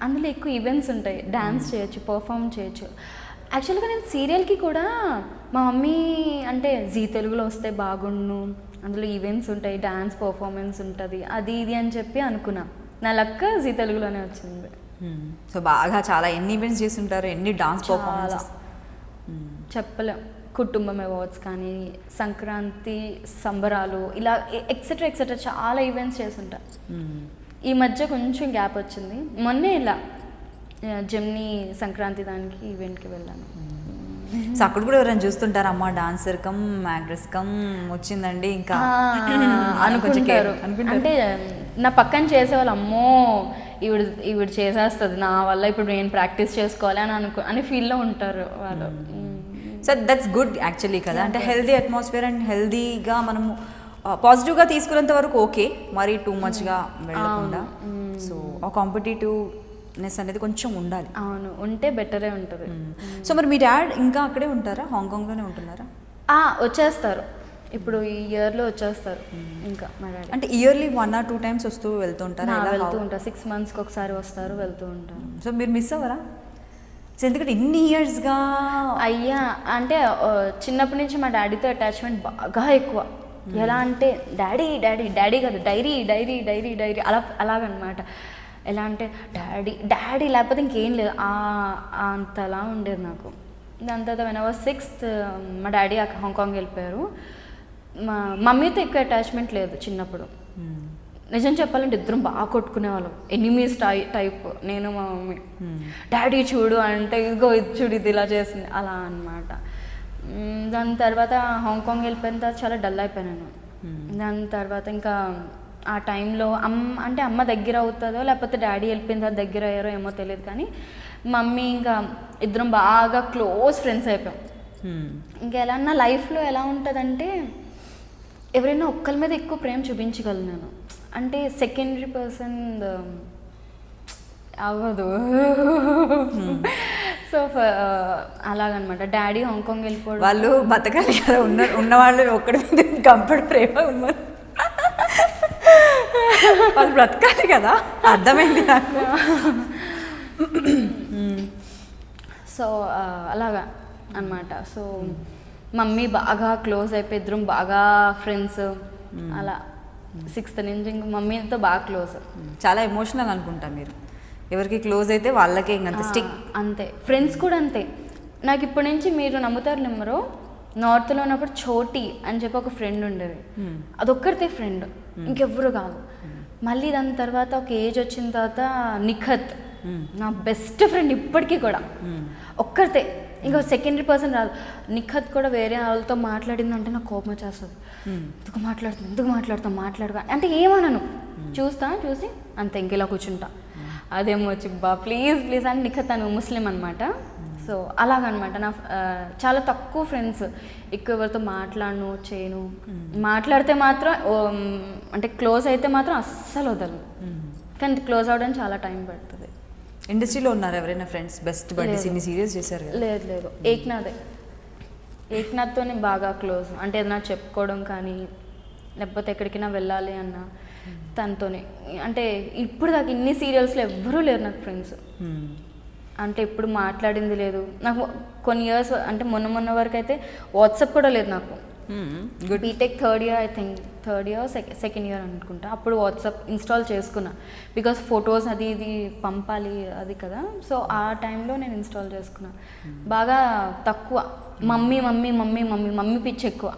అందులో ఎక్కువ ఈవెంట్స్ ఉంటాయి, డ్యాన్స్ చేయొచ్చు, పర్ఫామ్ చేయొచ్చు. యాక్చువల్గా నేను సీరియల్కి కూడా మా మమ్మీ అంటే జీ తెలుగులో వస్తే బాగుండు, అందులో ఈవెంట్స్ ఉంటాయి, డ్యాన్స్ పర్ఫార్మెన్స్ ఉంటుంది, అది ఇది అని చెప్పి అనుకున్నా. నా లక్క జీ తెలుగులోనే వచ్చింది. సో బాగా చాలా ఎన్ని ఈవెంట్స్ చేస్తుంటారు, ఎన్ని డాన్స్ పర్ఫార్మెన్స్ చెప్పలేం. కుటుంబం అవార్డ్స్ కానీ, సంక్రాంతి సంబరాలు, ఇలా ఎక్సెట్రా ఎక్సెట్రా చాలా ఈవెంట్స్ చేస్తుంటా. ఈ మధ్య కొంచెం గ్యాప్ వచ్చింది. మొన్నే ఇలా జమ్ని సంక్రాంతి దానికి ఈవెంట్కి వెళ్ళాను. సో అక్కడ కూడా ఎవరైనా చూస్తుంటారు, అమ్మ డాన్సర్ కమ్ యాక్ట్రెస్ కమ్ వచ్చిందని ఇంకా అనుకుంటారు. అంటే నా పక్కన చేసేవాళ్ళు అమ్మో ఈవిడ చేసేస్తుంది నా వల్ల, ఇప్పుడు నేను ప్రాక్టీస్ చేసుకోవాలి అని ఫీల్లో ఉంటారు వాళ్ళు. సో దట్స్ గుడ్ యాక్చువల్లీ కదా. అంటే హెల్దీ అట్మాస్ఫియర్ అండ్ హెల్దీగా మనము పాజిటివ్గా తీసుకున్నంత వరకు ఓకే, మరీ టూ మచ్గా వెళ్ళకుండా. సో ఆ కాంపిటేటివ్నెస్ అనేది కొంచెం ఉండాలి. అవును, ఉంటే బెటరే ఉంటుంది. సో మరి మీ డాడ్ ఇంకా అక్కడే ఉంటారా, హాంకాంగ్లోనే ఉంటున్నారా? వచ్చేస్తారు, ఇప్పుడు ఈ ఇయర్లో వచ్చేస్తారు. ఇంకా మా డాడీ అంటే ఇయర్లీ 1 or 2 times వస్తూ వెళ్తూ ఉంటారా? వెళ్తూ ఉంటారు, 6 monthsకి ఒకసారి వస్తారు, వెళ్తూ ఉంటారు. సో మీరు మిస్ అవ్వరా? సో ఎందుకంటే ఇన్ని ఇయర్స్గా అయ్యా, అంటే చిన్నప్పటి నుంచి మా డాడీతో అటాచ్మెంట్ బాగా ఎక్కువ. ఎలా అంటే డాడీ డాడీ డాడీ కాదు, డైరీ డైరీ డైరీ డైరీ అలాగనమాట. ఎలా అంటే డాడీ డాడీ లేకపోతే ఇంకేం లేదు, అంతలా ఉండేది నాకు. దాని తర్వాత when I was 6th మా డాడీ హాంకాంగ్ వెళ్ళిపోయారు. మా మమ్మీతో ఎక్కువ అటాచ్మెంట్ లేదు చిన్నప్పుడు. నిజం చెప్పాలంటే ఇద్దరం బాగా కొట్టుకునేవాళ్ళం, ఎనిమీస్ టైప్ నేను మా మమ్మీ. డాడీ చూడు అంటే ఇదిగో ఇది చూడు ఇది ఇలా చేసింది అలా అనమాట. దాని తర్వాత హాంకాంగ్ వెళ్ళిపోయిన తర్వాత చాలా డల్ అయిపోయాను. దాని తర్వాత ఇంకా ఆ టైంలో అమ్మ దగ్గర అవుతుందో లేకపోతే డాడీ వెళ్ళిపోయిన తర్వాత దగ్గర అయ్యారో ఏమో తెలియదు, కానీ మమ్మీ ఇంకా ఇద్దరం బాగా క్లోజ్ ఫ్రెండ్స్ అయిపోయాం. ఇంకా ఎలా నా లైఫ్లో ఎలా ఉంటుందంటే ఎవరైనా ఒక్కరి మీద ఎక్కువ ప్రేమ చూపించగలను నేను, అంటే సెకండరీ పర్సన్ అవ్వదు. సో అలాగనమాట. డాడీ హాంకాంగ్ వెళ్ళిపోవడం, వాళ్ళు బతకాలి కదా, ఉన్నవాళ్ళు ఒక్కడి మీద కంఫర్ట్ ప్రేమ ఉన్నారు, వాళ్ళు బ్రతకాలి కదా, అర్థమైంది నాకు. సో అలాగా అనమాట. సో మమ్మీ బాగా క్లోజ్ అయిపోయి ఇద్దరం బాగా ఫ్రెండ్స్. అలా 6th నుంచి ఇంక మమ్మీతో బాగా క్లోజ్. చాలా ఎమోషనల్ అనుకుంటా మీరు, ఎవరికి క్లోజ్ అయితే వాళ్ళకే ఇంకంత స్టిక్. అంతే, ఫ్రెండ్స్ కూడా అంతే. నాకు ఇప్పటి నుంచి మీరు నమ్ముతారు నెంబరు, నార్త్లో ఉన్నప్పుడు చోటి అని చెప్పి ఒక ఫ్రెండ్ ఉండేది, అదొక్కరితే ఫ్రెండ్, ఇంకెవ్వరు కాదు. మళ్ళీ దాని తర్వాత ఒక ఏజ్ వచ్చిన తర్వాత నిఖత్ నా బెస్ట్ ఫ్రెండ్ ఇప్పటికీ కూడా, ఒక్కరితే ఇంకా సెకండరీ పర్సన్ రాదు. నిఖత్ కూడా వేరే వాళ్ళతో మాట్లాడిందంటే నాకు కోపం వచ్చేస్తుంది. ఎందుకు మాట్లాడుతా అంటే ఏమనను, చూసి అంతే ఇంకెలా కూర్చుంటా. అదేమో వచ్చి ప్లీజ్ అని నిఖత్ తను ముస్లిం అనమాట. సో అలాగనమాట నా చాలా తక్కువ ఫ్రెండ్స్, ఎక్కువ ఎవరితో చేయను. మాట్లాడితే మాత్రం అంటే క్లోజ్ అయితే మాత్రం అస్సలు వదలను, కానీ క్లోజ్ అవ్వడానికి చాలా టైం పడుతుంది. ఇండస్ట్రీలో ఉన్నారు ఎవరైనా ఫ్రెండ్స్ బెస్ట్ బడ్డీస్ ఇన్ని సీరియల్స్ చేశారు కదా? లేదు ఏక్నాథ్తోనే బాగా క్లోజ్, అంటే ఏదైనా చెప్పుకోవడం కానీ లేకపోతే ఎక్కడికైనా వెళ్ళాలి అన్న తనతోనే. అంటే ఇప్పుడు దాకా ఇన్ని సీరియల్స్లో ఎవ్వరూ లేరు నాకు ఫ్రెండ్స్, అంటే ఎప్పుడు మాట్లాడింది లేదు నాకు. కొన్ని ఇయర్స్ అంటే మొన్న వరకు అయితే వాట్సాప్ కూడా లేదు నాకు. B Tech third year second year అనుకుంటా, అప్పుడు వాట్సాప్ ఇన్స్టాల్ చేసుకున్నా. బికాస్ ఫొటోస్ అది ఇది పంపాలి అది కదా, సో ఆ టైంలో నేను ఇన్స్టాల్ చేసుకున్నా. బాగా తక్కువ మమ్మీ పిచ్చి ఎక్కువ.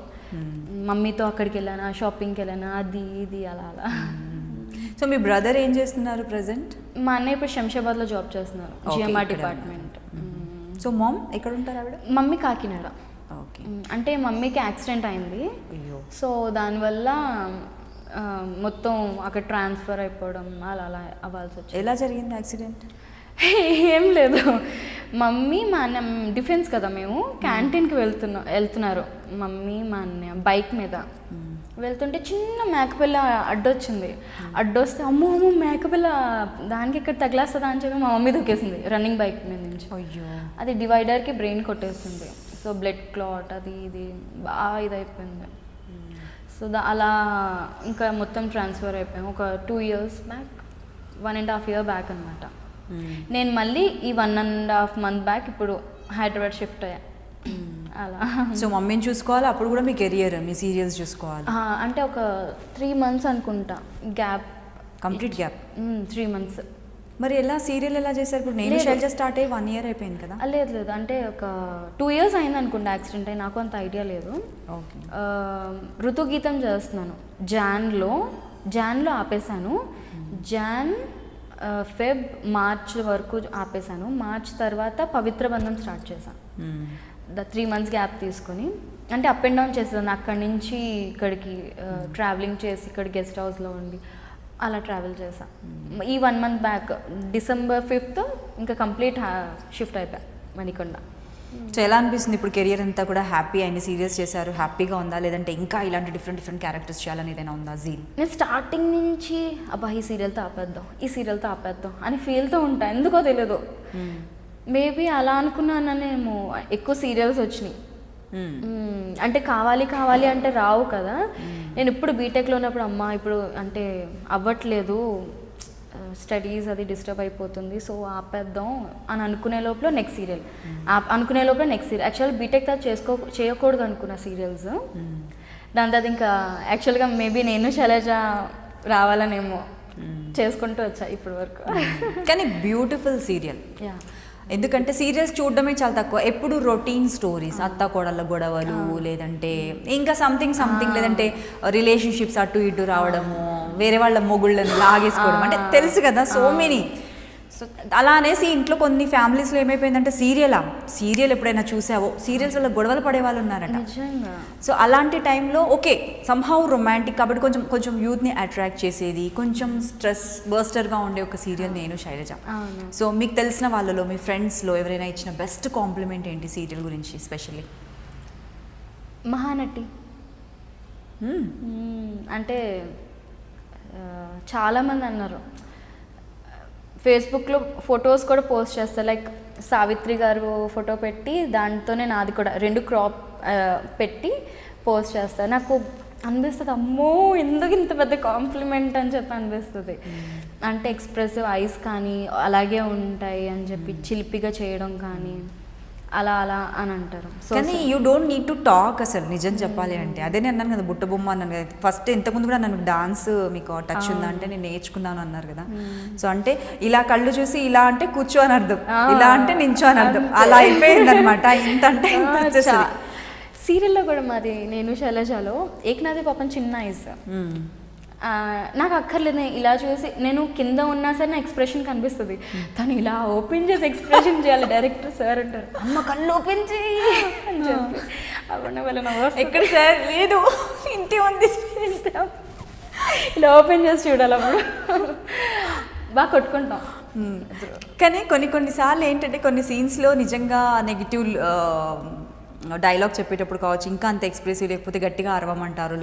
మమ్మీతో అక్కడికి వెళ్ళానా, షాపింగ్కి వెళ్ళానా, అది ఇది అలా. సో మీ బ్రదర్ ఏం చేస్తున్నారు ప్రజెంట్? మా అన్నయ్య ఇప్పుడు శంషాబాద్లో జాబ్ చేస్తున్నారు, జిఎంఆర్ డిపార్ట్మెంట్. సో మామ్ ఎక్కడ ఉంటారు ఆవిడ? మమ్మీ కాకినాడ. ఓకే. అంటే మమ్మీకి యాక్సిడెంట్ అయింది, సో దానివల్ల మొత్తం అక్కడ ట్రాన్స్ఫర్ అయిపోవడం అలా అవ్వాల్సి వచ్చింది. ఎలా జరిగింది యాక్సిడెంట్? ఏం లేదు, మమ్మీ మా అన్న డిఫెన్స్ కదా, మేము క్యాంటీన్కి వెళ్తున్నారు మమ్మీ మా అన్నయ్య బైక్ మీద వెళ్తుంటే చిన్న మేకపిల్ల అడ్డొస్తే అమ్మో మేకపిల్ల దానికి ఇక్కడ తగిలేస్తుందా అని చెప్పి మా మమ్మీ దూకేసింది రన్నింగ్ బైక్ మీద నుంచి. అయ్యో. అది డివైడర్కి బ్రెయిన్ కొట్టేస్తుంది, సో బ్లడ్ క్లాట్ అది ఇది బాగా ఇదైపోయింది. సో అలా ఇంకా మొత్తం ట్రాన్స్ఫర్ అయిపోయాం. ఒక 2 years బ్యాక్, 1.5 year బ్యాక్ అనమాట. నేను మళ్ళీ ఈ 1.5 month బ్యాక్ ఇప్పుడు హైదరాబాద్ షిఫ్ట్ అయ్యా. అలా. సో మమ్మీని చూసుకోవాలి, అప్పుడు కూడా మీ కెరియర్ మీ సీరియల్స్ చూసుకోవాలి. అంటే ఒక 3 months అనుకుంటా గ్యాప్, కంప్లీట్ గ్యాప్. 3 months. మరి ఎలా సీరియల్ ఎలా చేశారు? ఇప్పుడు నేను శైలజ స్టార్ట్ అయ్యి 1 year అయిపోయింది కదా? లేదు అంటే ఒక 2 years అయింది అనుకుంటా యాక్సిడెంట్ అయ్యి, నాకు అంత ఐడియా లేదు. ఓకే. ఋతుగీతం చేస్తున్నాను జాన్లో ఆపేశాను. ఫెబ్ మార్చ్ వరకు ఆపేశాను. మార్చ్ తర్వాత పవిత్ర బంధం స్టార్ట్ చేశాను. 3 months గ్యాప్ తీసుకొని, అంటే అప్ అండ్ డౌన్ చేసేదాన్ని. అక్కడి నుంచి ఇక్కడికి ట్రావెలింగ్ చేసి ఇక్కడ గెస్ట్ హౌస్లో ఉండి అలా ట్రావెల్ చేశాను. ఈ 1 month బ్యాక్ December 5th ఇంకా కంప్లీట్ షిఫ్ట్ అయిపోయా మణికొండ. సో ఎలా అనిపిస్తుంది ఇప్పుడు కెరియర్ అంతా కూడా? హ్యాపీ అయిన సీరియల్స్ చేశారు, హ్యాపీగా ఉందా? లేదంటే ఇంకా ఇలాంటి డిఫరెంట్ క్యారెక్టర్స్ చేయాలని ఏదైనా ఉందా? జీల్ నేను స్టార్టింగ్ నుంచి ఈ సీరియల్తో ఆపేద్దాం అని ఫీల్తో ఉంటా, ఎందుకో తెలియదు. మేబీ అలా అనుకున్నానేమో, ఎక్కువ సీరియల్స్ వచ్చినాయి. అంటే కావాలి అంటే రావు కదా. నేను ఇప్పుడు బీటెక్లో ఉన్నప్పుడు అమ్మ ఇప్పుడు అంటే అవ్వట్లేదు, స్టడీస్ అది డిస్టర్బ్ అయిపోతుంది, సో ఆపేద్దాం అని అనుకునే లోపల నెక్స్ట్ సీరియల్ యాక్చువల్ బీటెక్ చేయకూడదు అనుకున్న సీరియల్స్. దాని తర్వాత ఇంకా యాక్చువల్గా మేబీ నేను శైలజ రావాలనేమో చేసుకుంటూ వచ్చా ఇప్పటి వరకు. కానీ బ్యూటిఫుల్ సీరియల్. ఎందుకంటే సీరియల్స్ చూడడమే చాలా తక్కువ, ఎప్పుడు రొటీన్ స్టోరీస్, అత్త కోడళ్ళ గొడవలు, లేదంటే ఇంకా సంథింగ్ లేదంటే రిలేషన్షిప్స్ అటు ఇటు రావడము, వేరే వాళ్ళ మొగుళ్ళని లాగేసుకోవడం, అంటే తెలుసు కదా సో మెనీ. సో అలా అనేసి ఇంట్లో కొన్ని ఫ్యామిలీస్లో ఏమైపోయిందంటే సీరియల్ ఎప్పుడైనా చూసావో, సీరియల్స్ వల్ల గొడవలు పడే వాళ్ళు ఉన్నారట. సో అలాంటి టైంలో ఓకే సంహౌ రొమాంటిక్ కాబట్టి కొంచెం యూత్ని అట్రాక్ట్ చేసేది, కొంచెం స్ట్రెస్ బర్స్టర్గా ఉండే ఒక సీరియల్ నేను శైలజ. సో మీకు తెలిసిన వాళ్ళలో మీ ఫ్రెండ్స్లో ఎవరైనా ఇచ్చిన బెస్ట్ కాంప్లిమెంట్ ఏంటి సీరియల్ గురించి? స్పెషల్లీ మహానటి. అంటే చాలామంది అన్నారు, ఫేస్బుక్లో ఫొటోస్ కూడా పోస్ట్ చేస్తారు. లైక్ సావిత్రి గారు ఫోటో పెట్టి దాంతోనే నాది కూడా 2 క్రాప్ పెట్టి పోస్ట్ చేస్తారు. నాకు అనిపిస్తుంది అమ్మో ఎందుకు ఇంత పెద్ద కాంప్లిమెంట్ అని చెప్పి అనిపిస్తుంది. అంటే ఎక్స్ప్రెసివ్ ఐస్ కానీ అలాగే ఉంటాయి అని చెప్పి చిలిపిగా చేయడం కానీ అలా అని అంటారు. కానీ you don't need to talk. అసలు నిజం చెప్పాలి అంటే అదే నేను అన్నాను కదా, బుట్ట బొమ్మ అన్నాను కదా ఫస్ట్. ఇంతకుముందు కూడా నన్ను డాన్స్ మీకు టచ్ ఉందా అంటే నేను నేర్చుకున్నాను అన్నారు కదా. సో అంటే ఇలా కళ్ళు చూసి ఇలా అంటే కూర్చో అని అర్థం, ఇలా అంటే నించో అని అర్థం, అలా అయిపోయింది అనమాట. ఇంత అంటే సీరియల్లో కూడా మాది నేను శైలజలో ఏకనాథి పాపం చిన్న ఐస్, నాకు అక్కర్లేదు, నేను ఇలా చూసి నేను కింద ఉన్నా సరే నా ఎక్స్ప్రెషన్ కనిపిస్తుంది, తను ఇలా ఓపెన్ చేసి ఎక్స్ప్రెషన్ చేయాలి. డైరెక్టర్ సార్ అంటారు, అమ్మ కళ్ళు ఓపెన్ చేయి అని చెప్పి అప్పుడు వెళ్ళిన ఎక్కడ సార్ లేదు ఇంటి ఉంది ఇలా ఓపెన్ చేసి చూడాలి. అప్పుడు బాగా కొట్టుకుంటాం. కానీ కొన్నిసార్లు ఏంటంటే కొన్ని సీన్స్లో నిజంగా నెగిటివ్ డైలాగ్ చెప్పేటప్పుడు కావచ్చు, ఇంకా అంత ఎక్స్ప్రెసివ్ లేకపోతే గట్టిగా అరవమంటారు,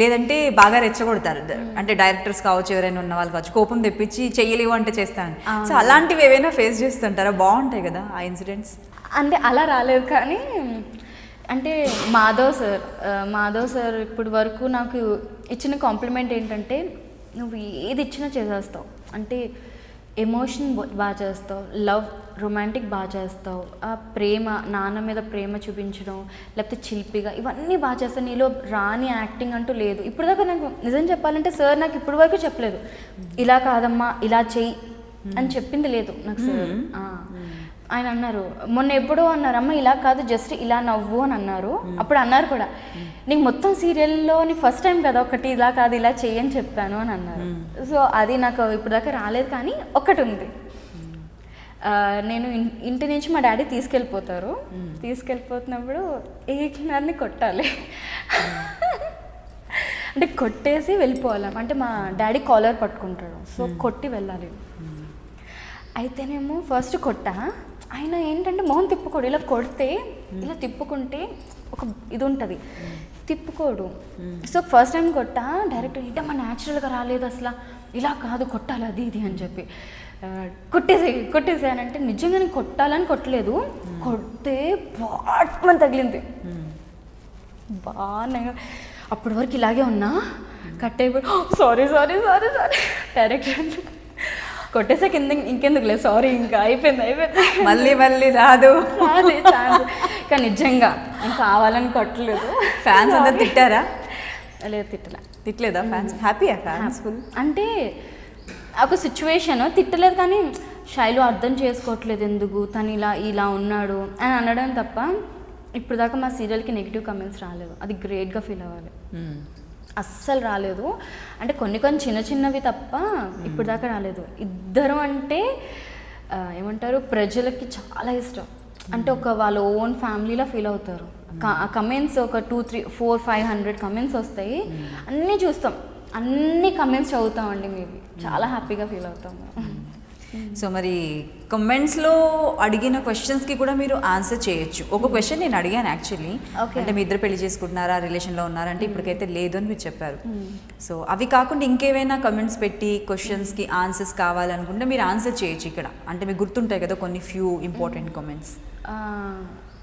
లేదంటే బాగా రెచ్చగొడతారు. అంటే డైరెక్టర్స్ కావచ్చు, ఎవరైనా ఉన్న వాళ్ళు కావచ్చు, కోపం తెప్పించి చెయ్యలేవు అంటే చేస్తాను. సో అలాంటివి ఏవైనా ఫేస్ చేస్తుంటారా? బాగుంటాయి కదా ఆ ఇన్సిడెంట్స్. అంటే అలా రాలేదు, కానీ అంటే మాధవ్ సార్ ఇప్పటి వరకు నాకు ఇచ్చిన కాంప్లిమెంట్ ఏంటంటే, నువ్వు ఏది ఇచ్చినా చేసేస్తావు, అంటే ఎమోషన్ బాగా చేస్తావు, లవ్ రొమాంటిక్ బాగా చేస్తావు, ఆ ప్రేమ నాన్న మీద ప్రేమ చూపించడం, లేకపోతే చిలిపిగా ఇవన్నీ బాగా చేస్తావు, నీలో రాని యాక్టింగ్ అంటూ లేదు. ఇప్పటిదాకా నాకు నిజం చెప్పాలంటే సార్ నాకు ఇప్పటి వరకు చెప్పలేదు, ఇలా కాదమ్మా ఇలా చెయ్యి అని చెప్పింది లేదు నాకు సార్. ఆయన అన్నారు, మొన్న ఎప్పుడో అన్నారు, అమ్మ ఇలా కాదు జస్ట్ ఇలా నవ్వు అని అన్నారు. అప్పుడు అన్నారు కూడా, నీకు మొత్తం సీరియల్లో నీకు ఫస్ట్ టైం కదా ఒకటి ఇలా కాదు ఇలా చెయ్యి అని చెప్పాను అని అన్నారు. సో అది నాకు ఇప్పుడు దాకా రాలేదు, కానీ ఒకటి ఉంది. నేను ఇంటి నుంచి మా డాడీ తీసుకెళ్ళిపోతున్నప్పుడు ఏకినారిని కొట్టాలి. అంటే కొట్టేసి వెళ్ళిపోవాలి, అంటే మా డాడీ కాలర్ పట్టుకుంటాడు, సో కొట్టి వెళ్ళాలి. అయితేనేమో ఫస్ట్ కొట్టా, ఆయన ఏంటంటే మొహం తిప్పుకోడు, ఇలా కొడితే ఇలా తిప్పుకుంటే ఒక ఇది ఉంటుంది, తిప్పుకోడు. సో ఫస్ట్ టైం కొట్టా, డైరెక్ట్ ఏంటమ్మా న్యాచురల్గా రాలేదు అసలు, ఇలా కాదు కొట్టాలి అది ఇది అని చెప్పి కొట్టేసానంటే నిజంగా నేను కొట్టాలని కొట్టలేదు, కొడితే బాట్మని తగిలింది బాగా. అప్పటి వరకు ఇలాగే ఉన్నా, కట్ అయిపోయి సారీ డైరెక్టర్ కొట్టేసా కింద ఇంకెందుకు లేదు సారీ ఇంకా అయిపోయింది మళ్ళీ రాదు ఛాన్స్. కానీ నిజంగా కావాలని కొట్టలేదు. ఫ్యాన్స్ అందరూ తిట్టారా? లేదు తిట్టలేదా ఫ్యాన్స్? హ్యాపీయా ఫ్యాన్స్ ఫుల్? అంటే ఒక సిచ్యువేషన్ తిట్టలేదు, కానీ శైలు అర్థం చేసుకోవట్లేదు ఎందుకు తను ఇలా ఉన్నాడు అని అనడం తప్ప ఇప్పుడు దాకా మా సీరియల్కి నెగిటివ్ కమెంట్స్ రాలేదు. అది గ్రేట్గా ఫీల్ అవ్వాలి. అస్సలు రాలేదు. అంటే కొన్ని చిన్నవి తప్ప ఇప్పుడు దాకా రాలేదు. ఇద్దరం అంటే ఏమంటారు, ప్రజలకి చాలా ఇష్టం. అంటే ఒక వాళ్ళ ఓన్ ఫ్యామిలీలో ఫీల్ అవుతారు. కమెంట్స్ ఒక 2, 3, 4, 500 కమెంట్స్ వస్తాయి, అన్నీ చూస్తాం, అన్ని కమెంట్స్ చదువుతామండి. మేము చాలా హ్యాపీగా ఫీల్ అవుతాము. సో మరి కమెంట్స్లో అడిగిన క్వశ్చన్స్కి కూడా మీరు ఆన్సర్ చేయొచ్చు. ఒక క్వశ్చన్ నేను అడిగాను యాక్చువల్లీ, అంటే మీ ఇద్దరు పెళ్లి చేసుకుంటున్నారా, రిలేషన్లో ఉన్నారంటే ఇప్పటికైతే లేదు అని మీరు చెప్పారు. సో అవి కాకుండా ఇంకేమైనా కమెంట్స్ పెట్టి క్వశ్చన్స్కి ఆన్సర్స్ కావాలనుకుంటే మీరు ఆన్సర్ చేయొచ్చు ఇక్కడ. అంటే మీకు గుర్తుంటాయి కదా కొన్ని ఫ్యూ ఇంపార్టెంట్ కమెంట్స్.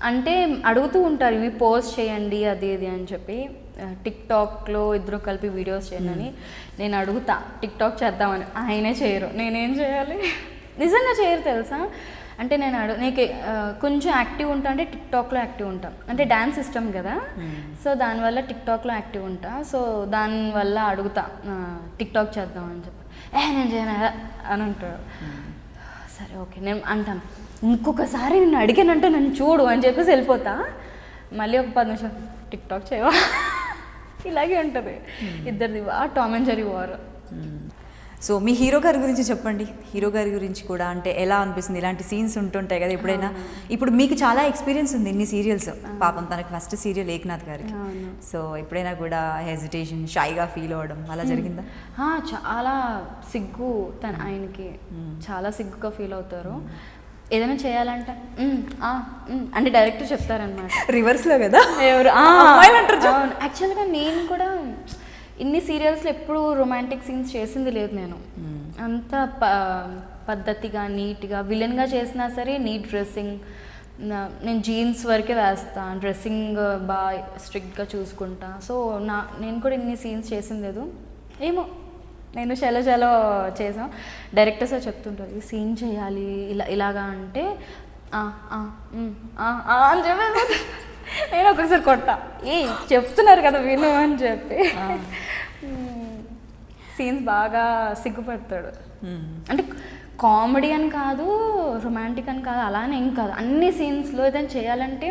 అంటే అడుగుతూ ఉంటారు, ఇవి పోస్ట్ చేయండి అది ఇది అని చెప్పి. టిక్టాక్లో ఇద్దరు కలిపి వీడియోస్ చేయండి అని నేను అడుగుతా, టిక్టాక్ చేద్దామని. ఆయనే చేయరు, నేనేం చేయాలి? నిజంగా చేయరు తెలుసా. అంటే నీకు కొంచెం యాక్టివ్ ఉంటా అంటే టిక్టాక్లో యాక్టివ్ ఉంటాం, అంటే డ్యాన్స్ ఇష్టం కదా, సో దానివల్ల టిక్టాక్లో యాక్టివ్ ఉంటా. సో దానివల్ల అడుగుతా టిక్టాక్ చేద్దామని చెప్పి, నేను చేయను అని అంటాడు. సరే ఓకే నేను అంటాను, ఇంకొకసారి నిన్ను అడిగానంటే నన్ను చూడు అని చెప్పేసి వెళ్ళిపోతా. మళ్ళీ ఒక 10 నిమిషాలు టిక్టాక్ చేయవా, ఇలాగే ఉంటుంది ఇద్దరిది. Tom and Jerry war. So me hero గారి గురించి చెప్పండి. హీరో గారి గురించి కూడా అంటే ఎలా అనిపిస్తుంది? ఇలాంటి సీన్స్ ఉంటుంటాయి కదా ఎప్పుడైనా. ఇప్పుడు మీకు చాలా ఎక్స్పీరియన్స్ ఉంది ఇన్ని సీరియల్స్, పాపం తనకి ఫస్ట్ సీరియల్ ఏక్నాథ్ గారికి. సో ఎప్పుడైనా కూడా హెజిటేషన్, షైగా ఫీల్ అవ్వడం అలా జరిగిందా? చాలా సిగ్గు, ఆయనకి చాలా సిగ్గుగా ఫీల్ అవుతారు. ఏదైనా చేయాలంటే అంటే డైరెక్టర్ చెప్తారనమాట. రివర్స్లో కదా ఎవరు యాక్చువల్గా నేను కూడా ఇన్ని సీరియల్స్లో ఎప్పుడు రొమాంటిక్ సీన్స్ చేసింది లేదు నేను. అంత పద్ధతిగా నీట్గా విలన్గా చేసినా సరే నీట్ డ్రెస్సింగ్, నేను జీన్స్ వరకే వేస్తాను, డ్రెస్సింగ్ బాగా స్ట్రిక్ట్గా చూసుకుంటా. సో నేను కూడా ఇన్ని సీన్స్ చేసింది లేదు. ఏమో నేను చాలా చేసాం. డైరెక్టర్ సార్ చెప్తుంటారు, ఈ సీన్ చేయాలి ఇలాగా అంటే అని చెప్పి నేను ఒకసారి కొట్టా, చెప్తున్నారు కదా విను అని చెప్పి. సీన్స్ బాగా సిగ్గుపడతాడు. అంటే కామెడీ అని కాదు, రొమాంటిక్ అని కాదు, అలానే ఏం కాదు. అన్ని సీన్స్లో ఏదైనా చేయాలంటే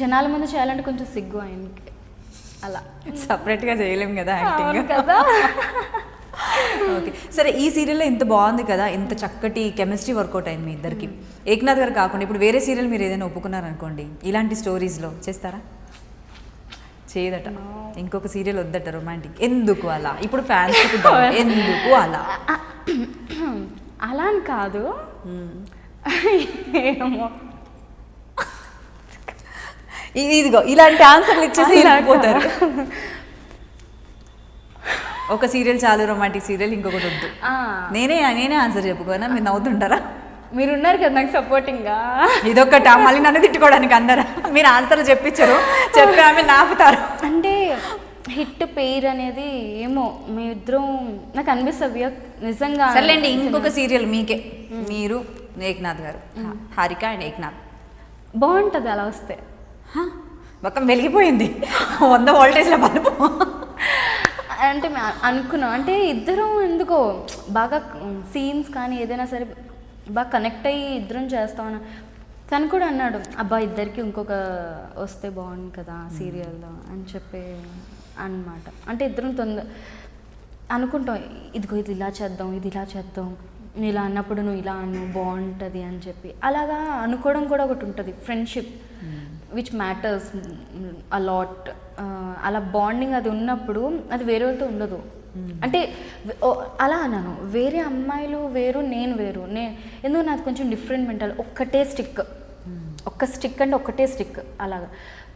జనాల ముందు చేయాలంటే కొంచెం సిగ్గు ఆయనకి. అలా సపరేట్గా చేయలేం కదా యాక్టింగ్ కదా. ఓకే సరే, ఈ సీరియల్లో ఇంత బాగుంది కదా, ఇంత చక్కటి కెమిస్ట్రీ వర్కౌట్ అయింది మీ ఇద్దరికి. ఏక్నాథ్ గారు కాకుండా ఇప్పుడు వేరే సీరియల్ మీరు ఏదైనా ఒప్పుకున్నారనుకోండి, ఇలాంటి స్టోరీస్లో చేస్తారా? చేయదట, ఇంకొక సీరియల్ వద్దట రొమాంటిక్. ఎందుకు అలా? ఇప్పుడు ఫ్యాన్స్ ఎందుకు అలా? అలా అని కాదు, ఏమో ఇదిగో ఇలాంటి ఆన్సర్లు ఇచ్చేసి వెళ్ళిపోతారు. ఒక సీరియల్ చాలు రొమాంటిక్ సీరియల్, ఇంకొకటి వద్దు. నేనే ఆన్సర్ చెప్పుకోనా, మీరు నవ్వుతుంటారా? మీరు ఉన్నారు కదా నాకు సపోర్టింగ్గా. ఇదొక్కట మళ్ళీ నన్ను తిట్టుకోవడానికి అందరా మీరు ఆన్సర్ చెప్పించరు, చెప్పి ఆమె నాపుతారు. అంటే హిట్ పేరు అనేది ఏమో మీ ఇద్దరం నాకు అనిపిస్తుంది నిజంగా. సర్లేండి, ఇంకొక సీరియల్ మీకే, మీరు ఏక్నాథ్ గారు, హారిక అండ్ ఏక్నాథ్. బాగుంటుంది అలా వస్తే. మొత్తం వెలిగిపోయింది 100 వోల్టేజ్ల బల్బు. అంటే అనుకున్నాం, అంటే ఇద్దరం ఎందుకో బాగా సీన్స్ కానీ ఏదైనా సరే బాగా కనెక్ట్ అయ్యి ఇద్దరం చేస్తామని. తను కూడా అన్నాడు, అబ్బా ఇద్దరికి ఇంకొక వస్తే బాగుంది కదా సీరియల్లో అని చెప్పి అన్నమాట. అంటే ఇద్దరం అనుకుంటాం, ఇదిగో ఇది ఇలా చేద్దాం, ఇది ఇలా చేద్దాం, నువ్వు ఇలా అన్నప్పుడు నువ్వు ఇలా అను బాగుంటుంది అని చెప్పి అలాగా అనుకోవడం కూడా ఒకటి ఉంటుంది. Friendship which matters allot. అలా బాండింగ్ అది ఉన్నప్పుడు అది వేరే వాళ్ళతో ఉండదు. అంటే అలా అన్నాను, వేరే అమ్మాయిలు వేరు, నేను వేరు. ఎందుకు నాది కొంచెం డిఫరెంట్ మెంటాలిటీ, ఒక్కటే స్టిక్, ఒక్క స్టిక్ అంటే ఒక్కటే స్టిక్ అలాగా.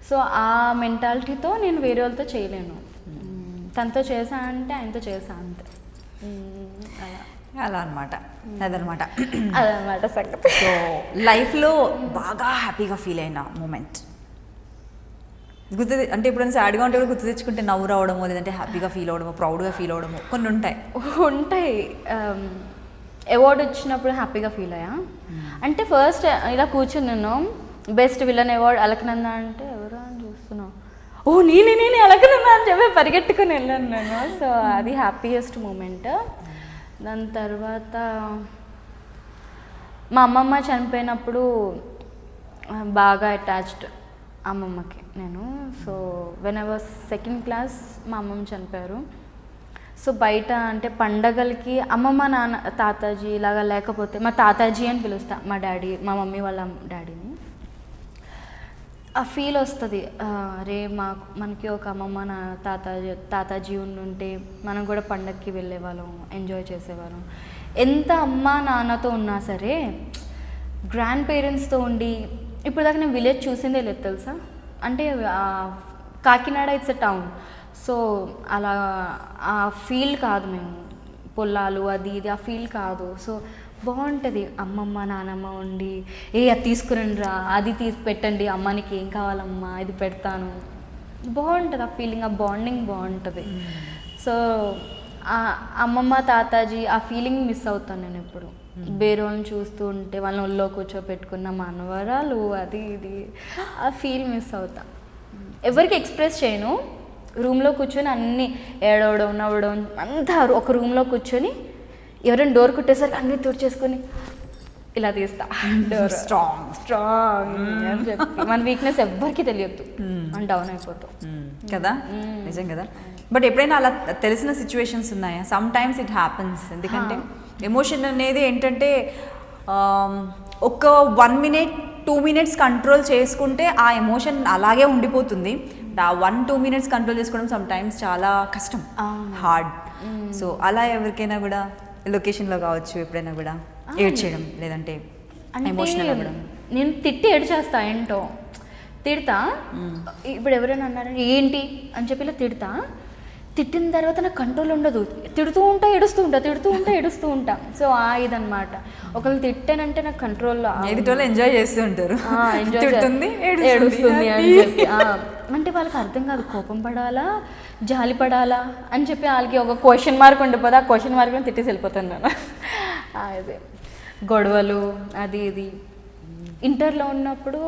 సో ఆ మెంటాలిటీతో నేను వేరే వాళ్ళతో చేయలేను. తనతో చేసా అంటే ఆయనతో చేసా అంతే. అలా అనమాట, అదనమాట సంగతి. సో లైఫ్లో బాగా హ్యాపీగా ఫీల్ అయిన మూమెంట్ గుర్తు, అంటే ఎప్పుడైనా సాడ్గా ఉంటే కూడా గుర్తు తెచ్చుకుంటే నవ్వు రావడమో, లేదంటే హ్యాపీగా ఫీల్ అవడమో, ప్రౌడ్గా ఫీల్ అవడమో కొన్ని ఉంటాయి. అవార్డు వచ్చినప్పుడు హ్యాపీగా ఫీల్ అయ్యా. అంటే ఫస్ట్ ఇలా కూర్చున్నాను, బెస్ట్ విలన్ అవార్డు అలకనంద అంటే ఎవరు అని చూస్తున్నావు, ఓ నేనే అలకనంద అని చెప్పి పరిగెట్టుకుని వెళ్ళాను నేను. సో అది హ్యాపీయెస్ట్ మూమెంట్. దాని తర్వాత మా అమ్మమ్మ చనిపోయినప్పుడు బాగా అటాచ్డ్ అమ్మమ్మకి నేను. So when I was 2nd class మా అమ్మమ్మ చనిపోయారు. సో బయట అంటే పండగలకి అమ్మమ్మ నాన్న తాతాజీ ఇలాగా, లేకపోతే మా తాతాజీ అని పిలుస్తా మా డాడీ, మా మమ్మీ వాళ్ళ డాడీని. ఆ ఫీల్ వస్తుంది, రే మనకి ఒక అమ్మమ్మ నా తాతాజీ ఉంటే మనం కూడా పండగకి వెళ్ళేవాళ్ళం, ఎంజాయ్ చేసేవాళ్ళం. ఎంత అమ్మ నాన్నతో ఉన్నా సరే గ్రాండ్ పేరెంట్స్తో ఉండి, ఇప్పుడు దాకా నేను విలేజ్ చూసిందే లేదు తెలుసా. అంటే Kakinada it's a town. So అలా ఆ ఫీల్ కాదు, మేము పొలాలు అది ఇది ఆ ఫీల్ కాదు. సో బాగుంటుంది అమ్మమ్మ నానమ్మ ఉండి, అది తీసుకురండి రా, అది తీసి పెట్టండి, అమ్మానికి ఏం కావాలమ్మా ఇది పెడతాను, బాగుంటుంది ఆ ఫీలింగ్, ఆ బాండింగ్ బాగుంటుంది. సో అమ్మమ్మ తాతాజీ ఆ ఫీలింగ్ మిస్ అవుతాను నేను ఎప్పుడు. వేరే వాళ్ళని చూస్తూ ఉంటే వాళ్ళని ఒళ్ళో కూర్చోపెట్టుకున్న మనవరాలు అది ఇది ఆ ఫీల్ మిస్ అవుతా. ఎవరికి ఎక్స్ప్రెస్ చేయను, రూమ్లో కూర్చొని అన్నీ ఏడవడం నవ్వడం అంతా ఒక రూమ్లో కూర్చొని ఎవరైనా డోర్ కుట్టేసరికి అన్నీ తుడిచేసుకొని ఇలా తీస్తా, డోర్ స్ట్రాంగ్ అని చెప్పి. మన వీక్నెస్ ఎవ్వరికి తెలియద్దు, మనం డౌన్ అయిపోతాం కదా. నిజం కదా. బట్ ఎప్పుడైనా అలా తెలిసిన సిచ్యువేషన్స్ ఉన్నాయా? Some times it happens. ఎందుకంటే ఎమోషన్ అనేది ఏంటంటే ఒక 1 minute 2 minutes కంట్రోల్ చేసుకుంటే ఆ ఎమోషన్ అలాగే ఉండిపోతుంది. ఆ 1-2 minutes కంట్రోల్ చేసుకోవడం సమ్ టైమ్స్ చాలా కష్టం, హార్డ్. సో అలా ఎవరికైనా కూడా లొకేషన్లో కావచ్చు ఎప్పుడైనా కూడా ఏడ్చేయడం, లేదంటే ఎమోషనల్ అవ్వడం. నేను తిట్టి ఏడ్చేస్తా, ఏంటో తిడతా. ఇప్పుడు ఎవరైనా అన్నారా ఏంటి అని చెప్పి ఇలా తిడతా, తిట్టిన తర్వాత నాకు కంట్రోల్ ఉండదు, తిడుతూ ఉంటా ఏడుస్తూ ఉంటా. సో ఇదనమాట. ఒకళ్ళు తిట్టానంటే నాకు కంట్రోల్లో, ఎదుటోళ్ళు ఎంజాయ్ చేస్తూ ఉంటారు, ఏడుస్తుంది అని చెప్పి. అంటే వాళ్ళకి అర్థం కాదు కోపం పడాలా జాలి పడాలా అని చెప్పి, వాళ్ళకి ఒక క్వశ్చన్ మార్క్ ఉండిపోతే ఆ క్వశ్చన్ మార్క్లో తిట్టేసి వెళ్ళిపోతాను నేను. అదే గొడవలు అది ఇది. ఇంటర్లో ఉన్నప్పుడు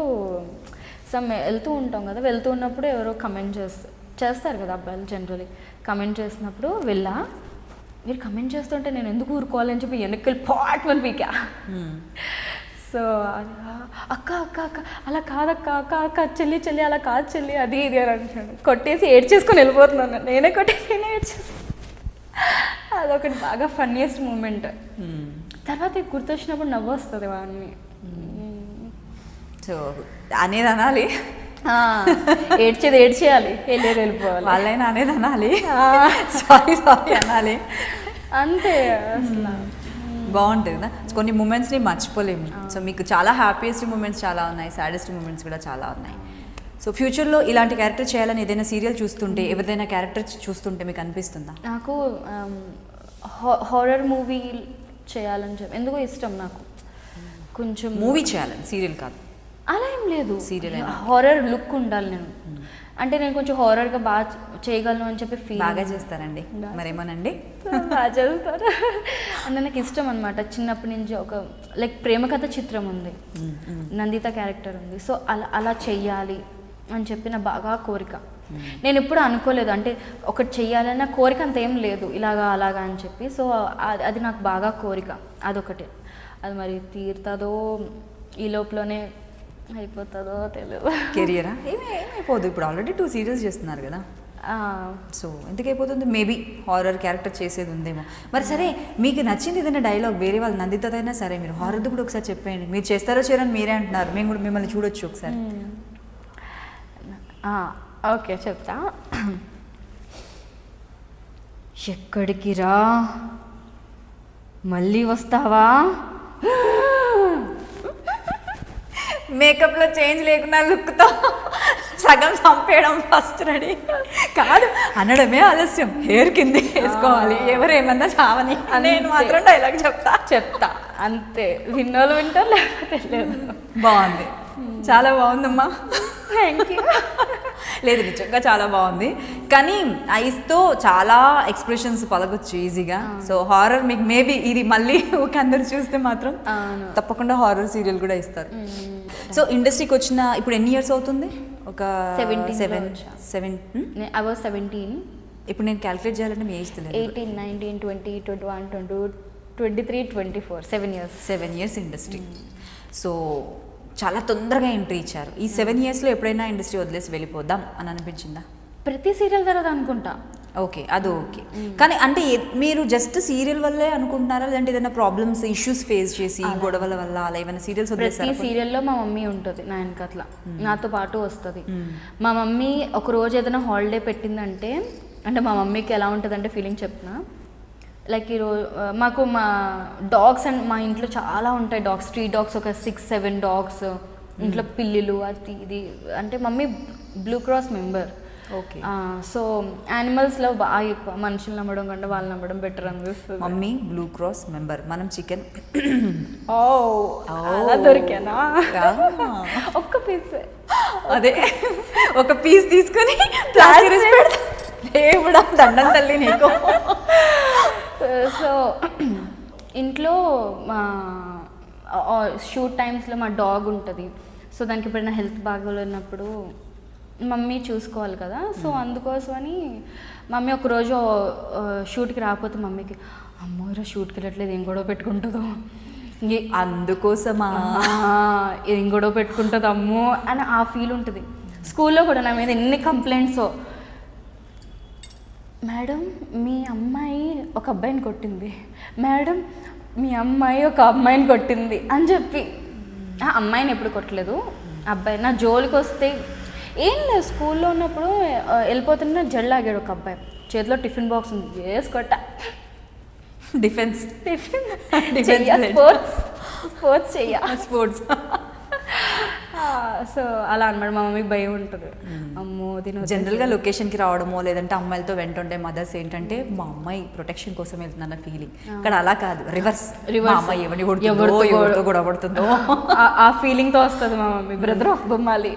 వెళ్తూ ఉంటాం కదా, వెళ్తూ ఉన్నప్పుడు ఎవరో కమెంట్ చేస్తారు కదా అబ్బాయిలు జనరలీ. కమెంట్ చేసినప్పుడు మీరు కమెంట్ చేస్తుంటే నేను ఎందుకు ఊరుకోవాలని చెప్పి వెనక్కి పాట్ వన్ పీకా. సో అక్క అక్క అక్క అలా కాదక్క అక్క అక్క చెల్లి చెల్లి అలా కాదు చెల్లి అది ఇది అని అంటున్నాను. కొట్టేసి ఏడ్చేసుకొని వెళ్ళిపోతున్నాను. నేనే కొట్టేసి నేనే ఏడ్చేసుకున్నాను. అదొకటి బాగా ఫన్నీయెస్ట్ మూమెంట్. తర్వాత గుర్తొచ్చినప్పుడు నవ్వు వస్తుంది వాడిని. సో అనేది అనాలి, ఏడ్చేయాలి, వెళ్ళిపోవాలి. వాళ్ళైనా అనేది అనాలి, సారీ సారీ అనాలి, అంతే. అసలు బాగుంటుంది కదా. కొన్ని మూమెంట్స్ని మర్చిపోలేము. సో మీకు చాలా హ్యాపీయెస్ట్ మూమెంట్స్ చాలా ఉన్నాయి, సాడెస్ట్ మూమెంట్స్ కూడా చాలా ఉన్నాయి. సో ఫ్యూచర్లో ఇలాంటి క్యారెక్టర్ చేయాలని ఏదైనా సీరియల్ చూస్తుంటే, ఎవరిదైనా క్యారెక్టర్ చూస్తుంటే మీకు అనిపిస్తుందా? నాకు హారర్ మూవీ చేయాలని చెప్పి ఎందుకో ఇష్టం. నాకు కొంచెం మూవీ చేయాలని, సీరియల్ కాదు. అలా ఏం లేదు, సీరియల్ హారర్ లుక్ ఉండాలి. నేను అంటే నేను కొంచెం హారర్గా బాగా చేయగలను అని చెప్పి ఫీల్. బాగా చేస్తారండి, మరేమోనండి. బాగా చేస్తారు అంటే నాకు ఇష్టం అనమాట. చిన్నప్పటి నుంచి ఒక లైక్ ప్రేమ కథ చిత్రం ఉంది, నందిత క్యారెక్టర్ ఉంది. సో అలా చెయ్యాలి అని చెప్పి నా బాగా కోరిక. నేను ఎప్పుడు అనుకోలేదు, అంటే ఒకటి చెయ్యాలన్న కోరిక అంత ఏం లేదు, ఇలాగా అలాగా అని చెప్పి. సో అది నాకు బాగా కోరిక, అదొకటి. అది మరి తీరుతుందో ఈ లోపలనే అయిపోతుందో తెలియదు. కెరియరా ఏమైపోదు, ఇప్పుడు ఆల్రెడీ 2 సీరియల్స్ చేస్తున్నారు కదా. సో ఎందుకు అయిపోతుంది? మేబీ హారర్ క్యారెక్టర్ చేసేది ఉందేమో. మరి సరే, మీకు నచ్చింది ఏదైనా డైలాగ్ వేరే వాళ్ళు నందితదైనా సరే, మీరు హారర్ది కూడా ఒకసారి చెప్పేయండి. మీరు చేస్తారో చేయరని మీరే అంటున్నారు, మేము కూడా మిమ్మల్ని చూడొచ్చు ఒకసారి. ఓకే, చెప్తా. ఎక్కడికి రా, మళ్ళీ వస్తావా? మేకప్లో చేంజ్ లేకున్నా లుక్తో సగం చంపేయడం ఫస్ట్ రెడీ కాదు అనడమే ఆలస్యం. హెయిర్ కింద వేసుకోవాలి, ఎవరేమన్నా చావని. నేను మాత్రం డైలాగ్ చెప్తా అంతే. విన్నోళ్ళు వింటారు, లేకపోతే లేదు. బాగుంది, చాలా బాగుందమ్మా. Thank you. లేదు, నిజంగా చాలా బాగుంది. కానీ ఐస్తో చాలా ఎక్స్ప్రెషన్స్ పలకొచ్చు ఈజీగా. సో హారర్ మీకు మేబీ ఇది మళ్ళీ ఒక అందరు చూస్తే మాత్రం తప్పకుండా హారర్ సీరియల్ కూడా ఇస్తారు. సో ఇండస్ట్రీకి వచ్చిన ఇప్పుడు ఎన్ని ఇయర్స్ అవుతుంది? ఒక 17. ఇప్పుడు నేను క్యాలిక్యులేట్ చేయాలంటే మీ ఏజ్ తెలియదు. 18, 19, 20, 21, 22, 23, 24, 7 years ఇండస్ట్రీ. సో చాలా తొందరగా ఎంట్రీ ఇచ్చారు. ఈ 7 yearsలో ఎప్పుడైనా ఇండస్ట్రీ వదిలేసి వెళ్ళిపోదాం అని అనిపించిందా? ప్రతి సీరియల్ తర్వాత అనుకుంటా. ఓకే, అది ఓకే. కానీ అంటే మీరు జస్ట్ సీరియల్ వల్లే అనుకుంటున్నారా, లేదంటే ఏదైనా ప్రాబ్లమ్స్ ఇష్యూస్ ఫేస్ చేసి గొడవల వల్ల అలా ఏమైనా సీరియల్స్ వదిలేసారా? ప్రతి సీరియల్లో మా మమ్మీ ఉంటుంది నా వెనకట్ల, నాతో పాటు వస్తుంది. మా మమ్మీ ఒక రోజు ఏదైనా హాలిడే పెట్టిందంటే, అంటే మా మమ్మీకి ఎలా ఉంటుందంటే ఫీలింగ్ చెప్తున్నా. లైక్ ఈరోజు మాకు మా డాగ్స్ అండ్ మా ఇంట్లో చాలా ఉంటాయి డాగ్స్, స్ట్రీట్ డాగ్స్ ఒక 6-7 డాగ్స్ ఇంట్లో, పిల్లులు అది ఇది. అంటే mummy blue cross member. Okay. So యానిమల్స్లో బాగా ఎక్కువ, మనుషులు నమ్మడం కంటే వాళ్ళు నమ్మడం బెటర్ అనిపిస్తుంది. Mummy blue cross member. మనం చికెన్ అలా దొరికానా? ఒక్క పీస్, అదే ఒక పీస్ తీసుకొని దేవుడా దండం తల్లి నీకు. సో ఇంట్లో మా షూట్ టైమ్స్లో మా డాగ్ ఉంటుంది. సో దానికి ఎప్పుడైనా హెల్త్ బాగోలేనప్పుడు మమ్మీ చూసుకోవాలి కదా. సో అందుకోసమని మమ్మీ ఒకరోజు షూట్కి రాకపోతే మమ్మీకి, అమ్మో ఈరోజు షూట్కి వెళ్ళట్లేదు, ఏం గొడవ పెట్టుకుంటుందో, అందుకోసమా ఏం గొడవ పెట్టుకుంటుంది అమ్మో అని ఆ ఫీల్ ఉంటుంది. స్కూల్లో కూడా నా మీద ఎన్ని కంప్లైంట్స్, మేడం మీ అమ్మాయి ఒక అబ్బాయిని కొట్టింది, మేడం మీ అమ్మాయి ఒక అమ్మాయిని కొట్టింది అని చెప్పి. ఆ అమ్మాయిని ఎప్పుడు కొట్టలేదు, అబ్బాయి నా జోలికి వస్తే ఏం లేదు. స్కూల్లో ఉన్నప్పుడు వెళ్ళిపోతున్నా జల్లాగాడు ఒక అబ్బాయి, చేతిలో టిఫిన్ బాక్స్ ఉంది, వేసుకొట్ట. డిఫెన్స్ స్పోర్ట్స్ చెయ్య. స్పోర్ట్స్. సో అలా అన్నమాట. మా మమ్మీకి భయం ఉంటుంది, అమ్మో దీని. జనరల్గా లొకేషన్కి రావడమో లేదంటే అమ్మాయిలతో వెంటుండే మదర్స్ ఏంటంటే మా అమ్మాయి ప్రొటెక్షన్ కోసం వెళ్తుందన్న ఫీలింగ్. ఇక్కడ అలా కాదు, రివర్స్. అమ్మాయి ఎవరితో గొడవ పడుతుందో ఆ ఫీలింగ్తో వస్తుంది మా మమ్మీ. బ్రదర్ ఆఫ్ బొమ్మాలి.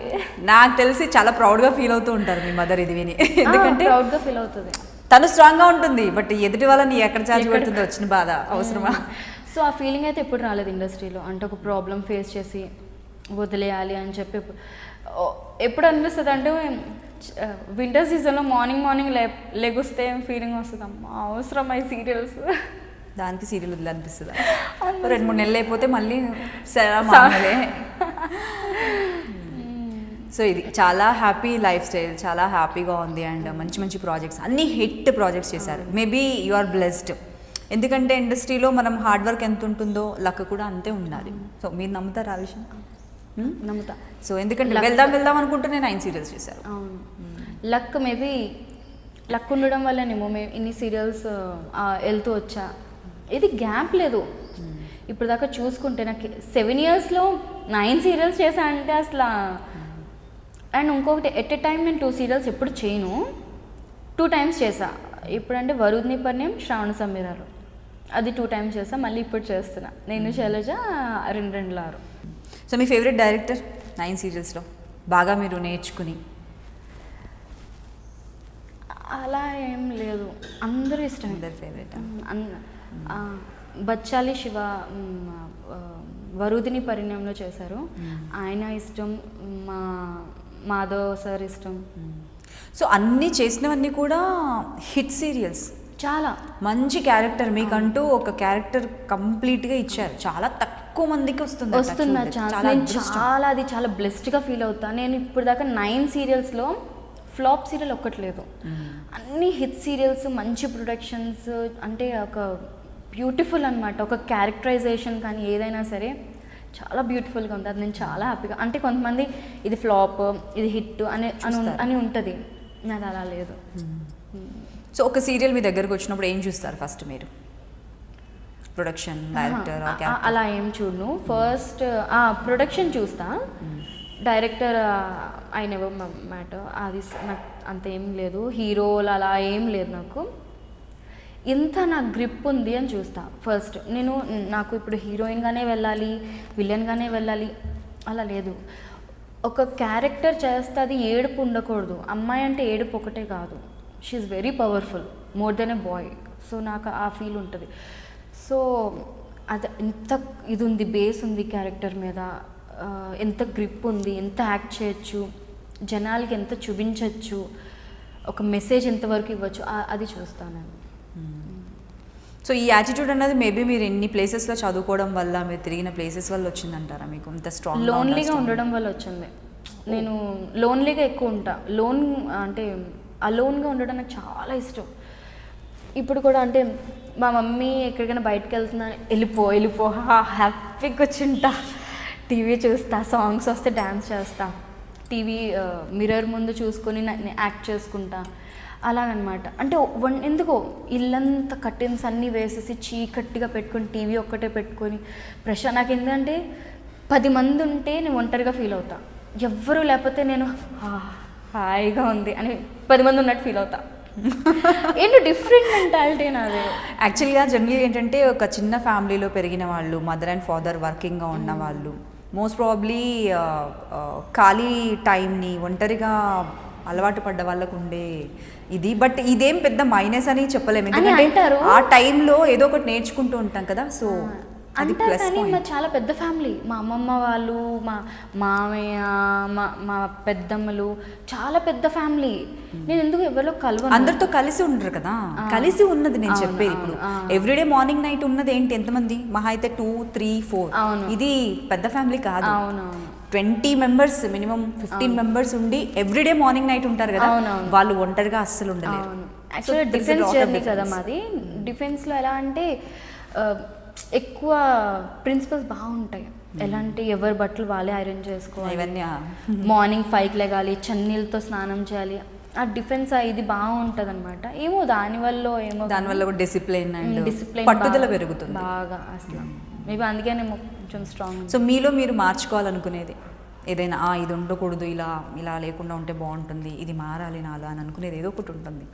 నాకు తెలిసి చాలా ప్రౌడ్గా ఫీల్ అవుతూ ఉంటారు మీ మదర్ ఇది విని. ఎందుకంటే ప్రౌడ్గా ఫీల్ అవుతుంది. తను స్ట్రాంగ్గా ఉంటుంది, బట్ ఎదుటి వాళ్ళని ఎక్కడ చార్జ్ పెడుతుందో వచ్చిన బాధ అవసరమా? సో ఆ ఫీలింగ్ అయితే ఎప్పుడు రాలేదు ఇండస్ట్రీలో. అంటే ఒక ప్రాబ్లం ఫేస్ చేసి వదిలేయాలి అని చెప్పి ఎప్పుడు అనిపిస్తుంది అంటే, వింటర్ సీజన్లో మార్నింగ్ లెగుస్తే ఫీలింగ్ వస్తుంది, అమ్మా అవసరం ఈ సీరియల్స్. దానికి సీరియల్ వదిలే అనిపిస్తుంది. 2-3 నెలలు అయిపోతే మళ్ళీ మామూలే. సో ఇది చాలా హ్యాపీ లైఫ్ స్టైల్, చాలా హ్యాపీగా ఉంది. అండ్ మంచి మంచి ప్రాజెక్ట్స్, అన్ని హిట్ ప్రాజెక్ట్స్ చేశారు. Maybe you are blessed. ఎందుకంటే ఇండస్ట్రీలో మనం హార్డ్ వర్క్ ఎంత ఉంటుందో లక్ కూడా అంతే ఉండాలి. సో మీరు నమ్ముతారు ఆ విషయం? నమ్ముతా. సో ఎందుకంటే వెళ్దాం అనుకుంటూ నేను 9 సీరియల్స్ చేశాను. అవును, లక్ మేబీ లక్ ఉండడం వల్లనేమో మేము ఇన్ని సీరియల్స్ వెళ్తూ వచ్చా. ఇది గ్యాప్ లేదు. ఇప్పుడు దాకా చూసుకుంటే నాకు 7 ఇయర్స్లో 9 సీరియల్స్ చేశా అంటే అసలు. అండ్ ఇంకొకటి, ఎట్ ఎ టైం నేను 2 సీరియల్స్ ఎప్పుడు చేయను, 2 టైమ్స్ చేసా. ఇప్పుడంటే వరుద్ని పరిణయం, శ్రావణ సమీరాలు, అది 2 టైమ్స్ చేసా. మళ్ళీ ఇప్పుడు చేస్తున్నా నేను శైలజ 2-2-6. సో మీ ఫేవరెట్ డైరెక్టర్ 9 సీరియల్స్లో బాగా మీరు నేర్చుకుని? అలా ఏం లేదు, అందరూ ఇష్టం. అందరి ఫేవరెట్? బచ్చాలి శివ వరుదిని పరిణయంలో చేశారు, ఆయన ఇష్టం. మాధవ్ సార్ ఇష్టం. సో అన్నీ చేసినవన్నీ కూడా హిట్ సీరియల్స్. చాలా మంచి క్యారెక్టర్, మీకంటూ ఒక క్యారెక్టర్ కంప్లీట్గా ఇచ్చారు. చాలా తక్కువ మందికి వస్తున్న చాలా అది చాలా బ్లెస్డ్గా ఫీల్ అవుతా. నేను ఇప్పుడు దాకా 9 సీరియల్స్లో ఫ్లాప్ సీరియల్ ఒక్కట్లేదు. అన్ని హిట్ సీరియల్స్, మంచి ప్రొడక్షన్స్, అంటే ఒక బ్యూటిఫుల్ అనమాట. ఒక క్యారెక్టరైజేషన్ కానీ ఏదైనా సరే చాలా బ్యూటిఫుల్గా ఉంది. అది నేను చాలా హ్యాపీగా. అంటే కొంతమంది ఇది ఫ్లాప్, ఇది హిట్ అని ఉంటుంది, నాది అలా లేదు. సో ఒక సీరియల్ మీ దగ్గరకు వచ్చినప్పుడు ఏం చూస్తారు ఫస్ట్ మీరు? Production, director? అలా ఏం చూడను. ఫస్ట్ ప్రొడక్షన్ చూస్తా. డైరెక్టర్ ఐ నెవర్ మ్యాటర్, అది నాకు అంత ఏం లేదు. హీరోలు అలా ఏం లేదు నాకు. ఇంత నాకు గ్రిప్ ఉంది అని చూస్తా ఫస్ట్. నాకు ఇప్పుడు హీరోయిన్గానే వెళ్ళాలి, విలన్గానే వెళ్ళాలి అలా లేదు. ఒక క్యారెక్టర్ చేస్తుంది, ఏడుపు ఉండకూడదు. అమ్మాయి అంటే ఏడుపు ఒకటే కాదు, she very powerful, more than a boy. So నాకు ఆ ఫీల్ ఉంటుంది. సో అది ఎంత ఇది ఉంది, బేస్ ఉంది క్యారెక్టర్ మీద, ఎంత గ్రిప్ ఉంది, ఎంత యాక్ట్ చేయొచ్చు, జనాలకి ఎంత చూపించవచ్చు, ఒక మెసేజ్ ఎంతవరకు ఇవ్వచ్చు, అది చూస్తాను నేను. సో ఈ యాటిట్యూడ్ అన్నది మేబీ మీరు ఎన్ని ప్లేసెస్లో చదువుకోవడం వల్ల, మీరు తిరిగిన ప్లేసెస్ వల్ల వచ్చిందంటారా మీకు? ఇంత స్ట్రాంగ్ లోన్లీగా ఉండడం వల్ల వచ్చింది. నేను లోన్లీగా ఎక్కువ ఉంటా. అంటే అలోన్గా ఉండడం నాకు చాలా ఇష్టం. ఇప్పుడు కూడా అంటే మా మమ్మీ ఎక్కడికైనా బయటకు వెళ్తున్నా, వెళ్ళిపో హ్యాపీగా కూర్చుంటా, టీవీ చూస్తా, సాంగ్స్ వస్తే డ్యాన్స్ చేస్తా, టీవీ మిర్రర్ ముందు చూసుకొని యాక్ట్ చేసుకుంటా, అలాగనమాట. అంటే ఎందుకో ఇల్లంతా కర్టెన్స్ అన్నీ వేసేసి చీకట్టిగా పెట్టుకొని టీవీ ఒక్కటే పెట్టుకొని నాకు ఎందుకంటే 10 మంది ఉంటే నేను ఒంటరిగా ఫీల్ అవుతా, ఎవ్వరూ లేకపోతే నేను హాయిగా ఉంది అని 10 మంది ఉన్నట్టు ఫీల్ అవుతా. ఏంటో డిఫరెంట్ మెంటాలిటీ నాది. యాక్చువల్గా జనరల్గా ఏంటంటే ఒక చిన్న ఫ్యామిలీలో పెరిగిన వాళ్ళు, మదర్ అండ్ ఫాదర్ వర్కింగ్గా ఉన్న వాళ్ళు మోస్ట్ ప్రాబ్లీ ఖాళీ టైంని ఒంటరిగా అలవాటు పడ్డ వాళ్ళకు ఉండే ఇది. బట్ ఇదేం పెద్ద మైనస్ అని చెప్పలేము, ఎందుకంటే ఆ టైంలో ఏదో ఒకటి నేర్చుకుంటూ ఉంటాం కదా. సో అది ప్లస్ పాయింట్. మా చాలా పెద్ద ఫ్యామిలీ, మా అమ్మమ్మ వాళ్ళు, మా మామయ్య, మా పెద్దమ్మలు, చాలా పెద్ద ఫ్యామిలీ. నేను ఎందుకు ఎవరిలో కలవను, అందరితో కలిసి ఉండరు కదా. కలిసి ఉన్నది నేను చెప్పేది. ఇప్పుడు ఎవ్రీడే మార్నింగ్ నైట్ ఉన్నది ఏంటి, ఎంతమంది? మహా అయితే 2, 3, 4. ఇది పెద్ద ఫ్యామిలీ కాదు. 20 మెంబర్స్, మినిమం 15 మెంబర్స్ ఉండి ఎవ్రీడే మార్నింగ్ నైట్ ఉంటారు కదా. వాళ్ళు ఒంటరిగా అస్సలు ఉండలేరు. యాక్చువల్గా డిఫెన్స్ జర్నీ కదా మాది. డిఫెన్స్లో ఎలా అంటే ఎక్కువ ప్రిన్సిపల్స్ బాగుంటాయి. ఎలా అంటే ఎవరి బట్టలు వాళ్ళే ఐరన్ చేసుకోవాలి, మార్నింగ్ 5కి లెగాలి, చన్నీళ్ళతో స్నానం చేయాలి. ఆ డిఫెన్స్ ఇది బాగుంటుంది అనమాట. ఏమో దానివల్ల డిసిప్లిన్ పట్టుదల పెరుగుతుంది బాగా అసలు. మేబీ అందుకే నేను కొంచెం స్ట్రాంగ్. సో మీలో మీరు మార్చుకోవాలనుకునేది ఏదైనా, ఇది ఉండకూడదు, ఇలా లేకుండా ఉంటే బాగుంటుంది, ఇది మారాలి నాలో అని అనుకునేది ఏదో ఒకటి ఉంటుంది.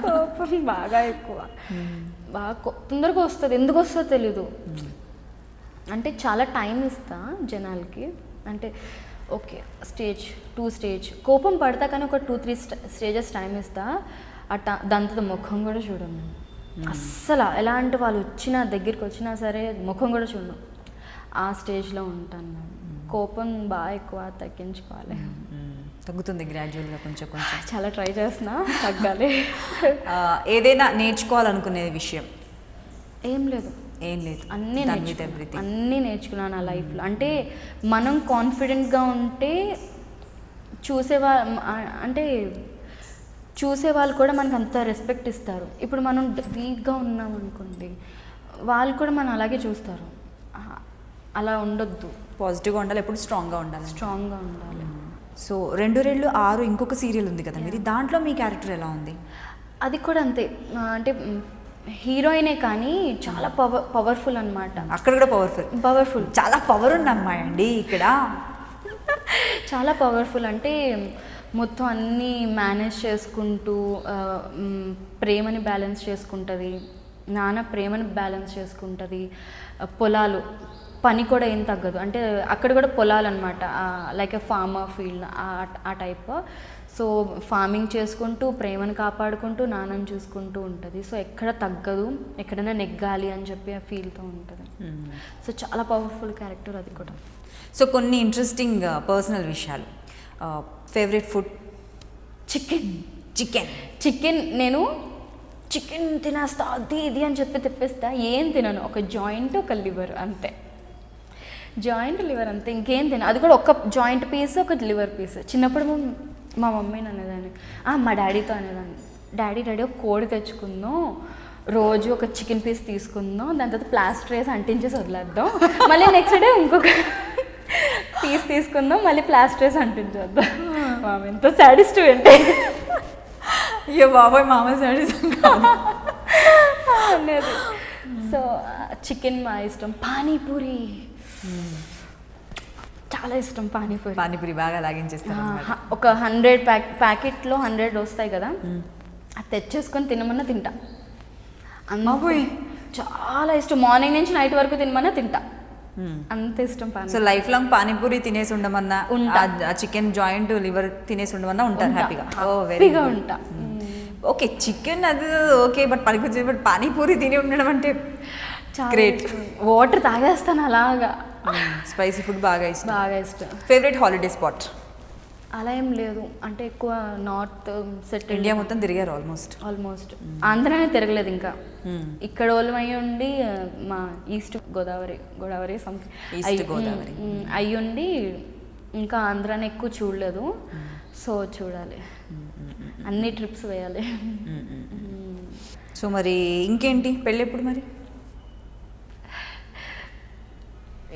కోపం బాగా ఎక్కువ, బాగా తొందరగా వస్తుంది. ఎందుకు వస్తుందో తెలీదు. అంటే చాలా టైం ఇస్తా జనాలకి. అంటే ఓకే స్టేజ్ 2 స్టేజ్ కోపం పడతా, కానీ ఒక 2-3 స్టేజెస్ టైం ఇస్తా. దాంతో ముఖం కూడా చూడను అస్సలు. ఎలాంటి వాళ్ళు దగ్గరికి వచ్చినా సరే ముఖం కూడా చూడను. ఆ స్టేజ్లో ఉంటాను నేను. కోపం బాగా ఎక్కువ, తగ్గించుకోవాలి. తగ్గుతుంది గ్రాడ్యువల్గా కొంచెం. చాలా ట్రై చేస్తున్నా తగ్గాలి. ఏదైనా నేర్చుకోవాలనుకునే విషయం ఏం లేదు, ఏం లేదు, అన్నీ done with everything. అన్నీ నేర్చుకున్నాను నా లైఫ్లో. అంటే మనం కాన్ఫిడెంట్గా ఉంటే అంటే చూసే వాళ్ళు కూడా మనకు అంత రెస్పెక్ట్ ఇస్తారు. ఇప్పుడు మనం వీక్గా ఉన్నాం అనుకోండి, వాళ్ళు కూడా మనం అలాగే చూస్తారు. అలా ఉండొద్దు, పాజిటివ్గా ఉండాలి, ఎప్పుడు స్ట్రాంగ్గా ఉండాలి. సో 2 రెళ్ళు 6 ఇంకొక సీరియల్ ఉంది కదా మీరు, దాంట్లో మీ క్యారెక్టర్ ఎలా ఉంది? అది కూడా అంతే, అంటే హీరోయినే కానీ చాలా పవర్ఫుల్ అనమాట. అక్కడ కూడా పవర్ఫుల్, చాలా పవర్ ఉన్న అమ్మాయి అండి ఇక్కడ. చాలా పవర్ఫుల్ అంటే మొత్తం అన్నీ మేనేజ్ చేసుకుంటూ ప్రేమని బ్యాలెన్స్ చేసుకుంటుంది, నాన్న ప్రేమని బ్యాలెన్స్ చేసుకుంటుంది, పొలాలు పని కూడా ఏం తగ్గదు. అంటే అక్కడ కూడా పొలాలు అనమాట, లైక్ ఎ ఫార్మర్ ఫీల్డ్ ఆ టైప్. సో ఫార్మింగ్ చేసుకుంటూ ప్రేమను కాపాడుకుంటూ నాన్నని చూసుకుంటూ ఉంటుంది. సో ఎక్కడ తగ్గదు, ఎక్కడైనా నెగ్గాలి అని చెప్పి ఆ ఫీల్తో ఉంటుంది. సో చాలా పవర్ఫుల్ క్యారెక్టర్ అది కూడా. సో కొన్ని ఇంట్రెస్టింగ్ పర్సనల్ విషయాలు. Favourite food? చికెన్. నేను చికెన్ తినేస్తా, అది ఇది అని చెప్పి తెప్పిస్తా. ఏం తినను, ఒక జాయింట్, ఒక లివర్ అంతే. జాయింట్ లివర్ అంతే, ఇంకేం తిన. అది కూడా ఒక జాయింట్ పీస్, ఒక లివర్ పీస్. చిన్నప్పుడు మా మమ్మీని అనేదాన్ని, మా డాడీతో అనేదాన్ని, డాడీ ఒక కోడి తెచ్చుకుందాం, రోజు ఒక చికెన్ పీస్ తీసుకుందాం, దాని తర్వాత ప్లాస్టర్ వేసి అంటించేసి వదిలేద్దాం, మళ్ళీ నెక్స్ట్ డే ఇంకొక పీస్ తీసుకుందాం, మళ్ళీ ప్లాస్టర్ వేసి అంటించేద్దాం. మామ ఎంత సాడిస్ట్ అంటే, అయ్యో బాబాయ్ మామ సాడిస్ట్ అనేది. సో చికెన్ మా ఇష్టం. పానీపూరి చాలా ఇష్టం. పానీపూరి బాగా లాగించేస్తాను. ఒక 100 ప్యాకెట్లో 100 వస్తాయి కదా, అది తెచ్చేసుకొని తినమన్నా తింటా. అమ్మాయి చాలా ఇష్టం. మార్నింగ్ నుంచి నైట్ వరకు తినమన్నా తింటా, అంత ఇష్టం pani. So life long panipuri తినేసి ఉండమన్నా, చికెన్ జాయింట్ లివర్ తినేసి ఉండమన్నా ఉంటారు హ్యాపీగా ఉంటా. ఓకే, చికెన్ అది ఓకే, బట్ పానీపూరి తిని ఉండడం అంటే గ్రేట్. వాటర్ తాగేస్తాను అలాగా. స్పైసీ ఫుడ్ బాగా ఇష్టం. Favourite holiday spot? అలా ఏం లేదు, అంటే ఎక్కువ నార్త్ సెట్. ఇండియా మొత్తం తిరిగారు ఆల్మోస్ట్. ఆంధ్రానే తిరగలేదు ఇంకా. ఇక్కడ వాళ్ళు అయ్యి ఉండి మా ఈస్ట్ గోదావరి అయ్యి ఉండి ఇంకా ఆంధ్రాని ఎక్కువ చూడలేదు. సో చూడాలి, అన్ని ట్రిప్స్ వేయాలి. సో మరి ఇంకేంటి, పెళ్ళి ఎప్పుడు మరి?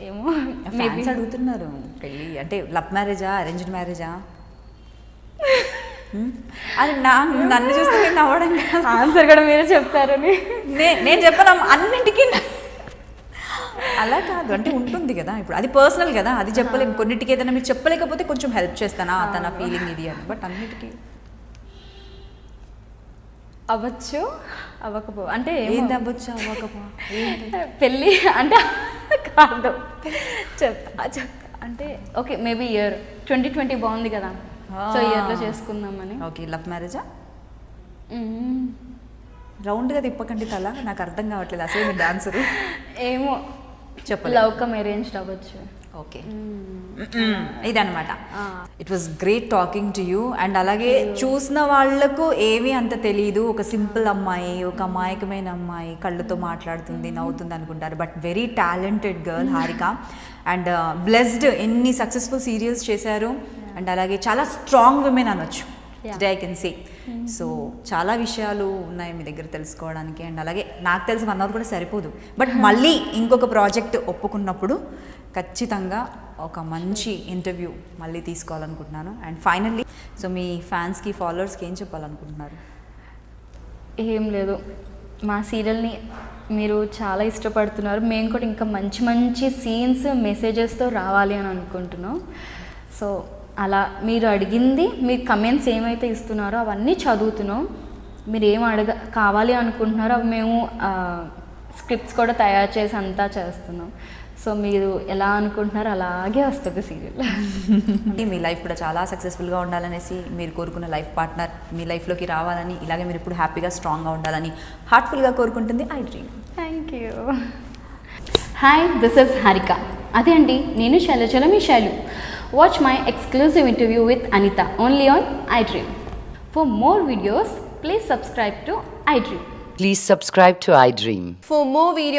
ఏమో, ఫ్యాన్స్ అడుగుతున్నారు పెళ్ళి అంటే లవ్ మ్యారేజా, అరేంజ్డ్ మ్యారేజా? అది నన్ను చూస్తే నేను నవ్వడం కాదు, ఆన్సర్ కూడా మీరే చెప్తారని నేను చెప్పను అన్నింటికి. అలా కాదు, అంటే ఉంటుంది కదా, ఇప్పుడు అది పర్సనల్ కదా, అది చెప్పలేము. కొన్నిటికి ఏదైనా మీరు చెప్పలేకపోతే కొంచెం హెల్ప్ చేస్తానా, తన ఫీలింగ్ ఇది అని. బట్ అన్నిటికీ అవ్వచ్చు, అవ్వకపో. అంటే ఏంది అవ్వచ్చు, అవ్వకపో? పెళ్ళి అంటే కాదు, చెప్తా. అంటే ఓకే, మేబీ ఇయర్ 2020 బాగుంది కదా, సో ఇయర్లో చేసుకుందామని. ఓకే, లవ్ మ్యారేజా? రౌండ్గా తిప్పకండి తల, నాకు అర్థం కావట్లేదు అసలు మీ డాన్సరు. ఏమో చెప్పలేదు. లవ్ కమ్ అరేంజ్డ్ అవ్వచ్చు. ఓకే, ఇదనమాట. It was great talking to you. And అలాగే చూసిన వాళ్లకు ఏమీ అంత తెలియదు, ఒక సింపుల్ అమ్మాయి, ఒక అమాయకమైన అమ్మాయి, కళ్ళతో మాట్లాడుతుంది, నవ్వుతుంది అనుకుంటారు. But very talented girl Harika. And blessed, ఎన్ని సక్సెస్ఫుల్ సీరియల్స్ చేశారు. అండ్ అలాగే చాలా స్ట్రాంగ్ విమెన్ అనొచ్చు, today I can say. So చాలా విషయాలు ఉన్నాయి మీ దగ్గర తెలుసుకోవడానికి. అండ్ అలాగే నాకు తెలిసి 1 అవర్ కూడా సరిపోదు, బట్ మళ్ళీ ఇంకొక ప్రాజెక్ట్ ఒప్పుకున్నప్పుడు ఖచ్చితంగా ఒక మంచి ఇంటర్వ్యూ మళ్ళీ తీసుకోవాలనుకుంటున్నాను. అండ్ ఫైనల్లీ, సో మీ ఫ్యాన్స్కి, ఫాలోవర్స్కి ఏం చెప్పాలనుకుంటున్నారు? ఏం లేదు, మా సీరియల్ని మీరు చాలా ఇష్టపడుతున్నారు, మేము కూడా ఇంకా మంచి మంచి సీన్స్, మెసేజెస్తో రావాలి అని అనుకుంటున్నాం. సో అలా మీరు అడిగింది, మీ కమెంట్స్ ఏమైతే ఇస్తున్నారో అవన్నీ చదువుతున్నాం. మీరు ఏం కావాలి అనుకుంటున్నారో అవి మేము స్క్రిప్ట్స్ కూడా తయారు చేసి అంతా చేస్తున్నాం. సో మీరు ఎలా అనుకుంటున్నారో అలాగే వస్తుంది సీరియల్. మీ లైఫ్ కూడా చాలా సక్సెస్ఫుల్గా ఉండాలనేసి, మీరు కోరుకున్న లైఫ్ పార్ట్నర్ మీ లైఫ్లోకి రావాలని, ఇలాగే మీరు ఇప్పుడు హ్యాపీగా స్ట్రాంగ్గా ఉండాలని హార్ట్ఫుల్గా కోరుకుంటుంది I dream. Thank you. Hi, this is Harika. అదే అండి, నేను శైలజల మీ Shailu. Watch my exclusive interview with Anita only on iDream. For more videos, please subscribe to iDream. Please subscribe to iDream. For more videos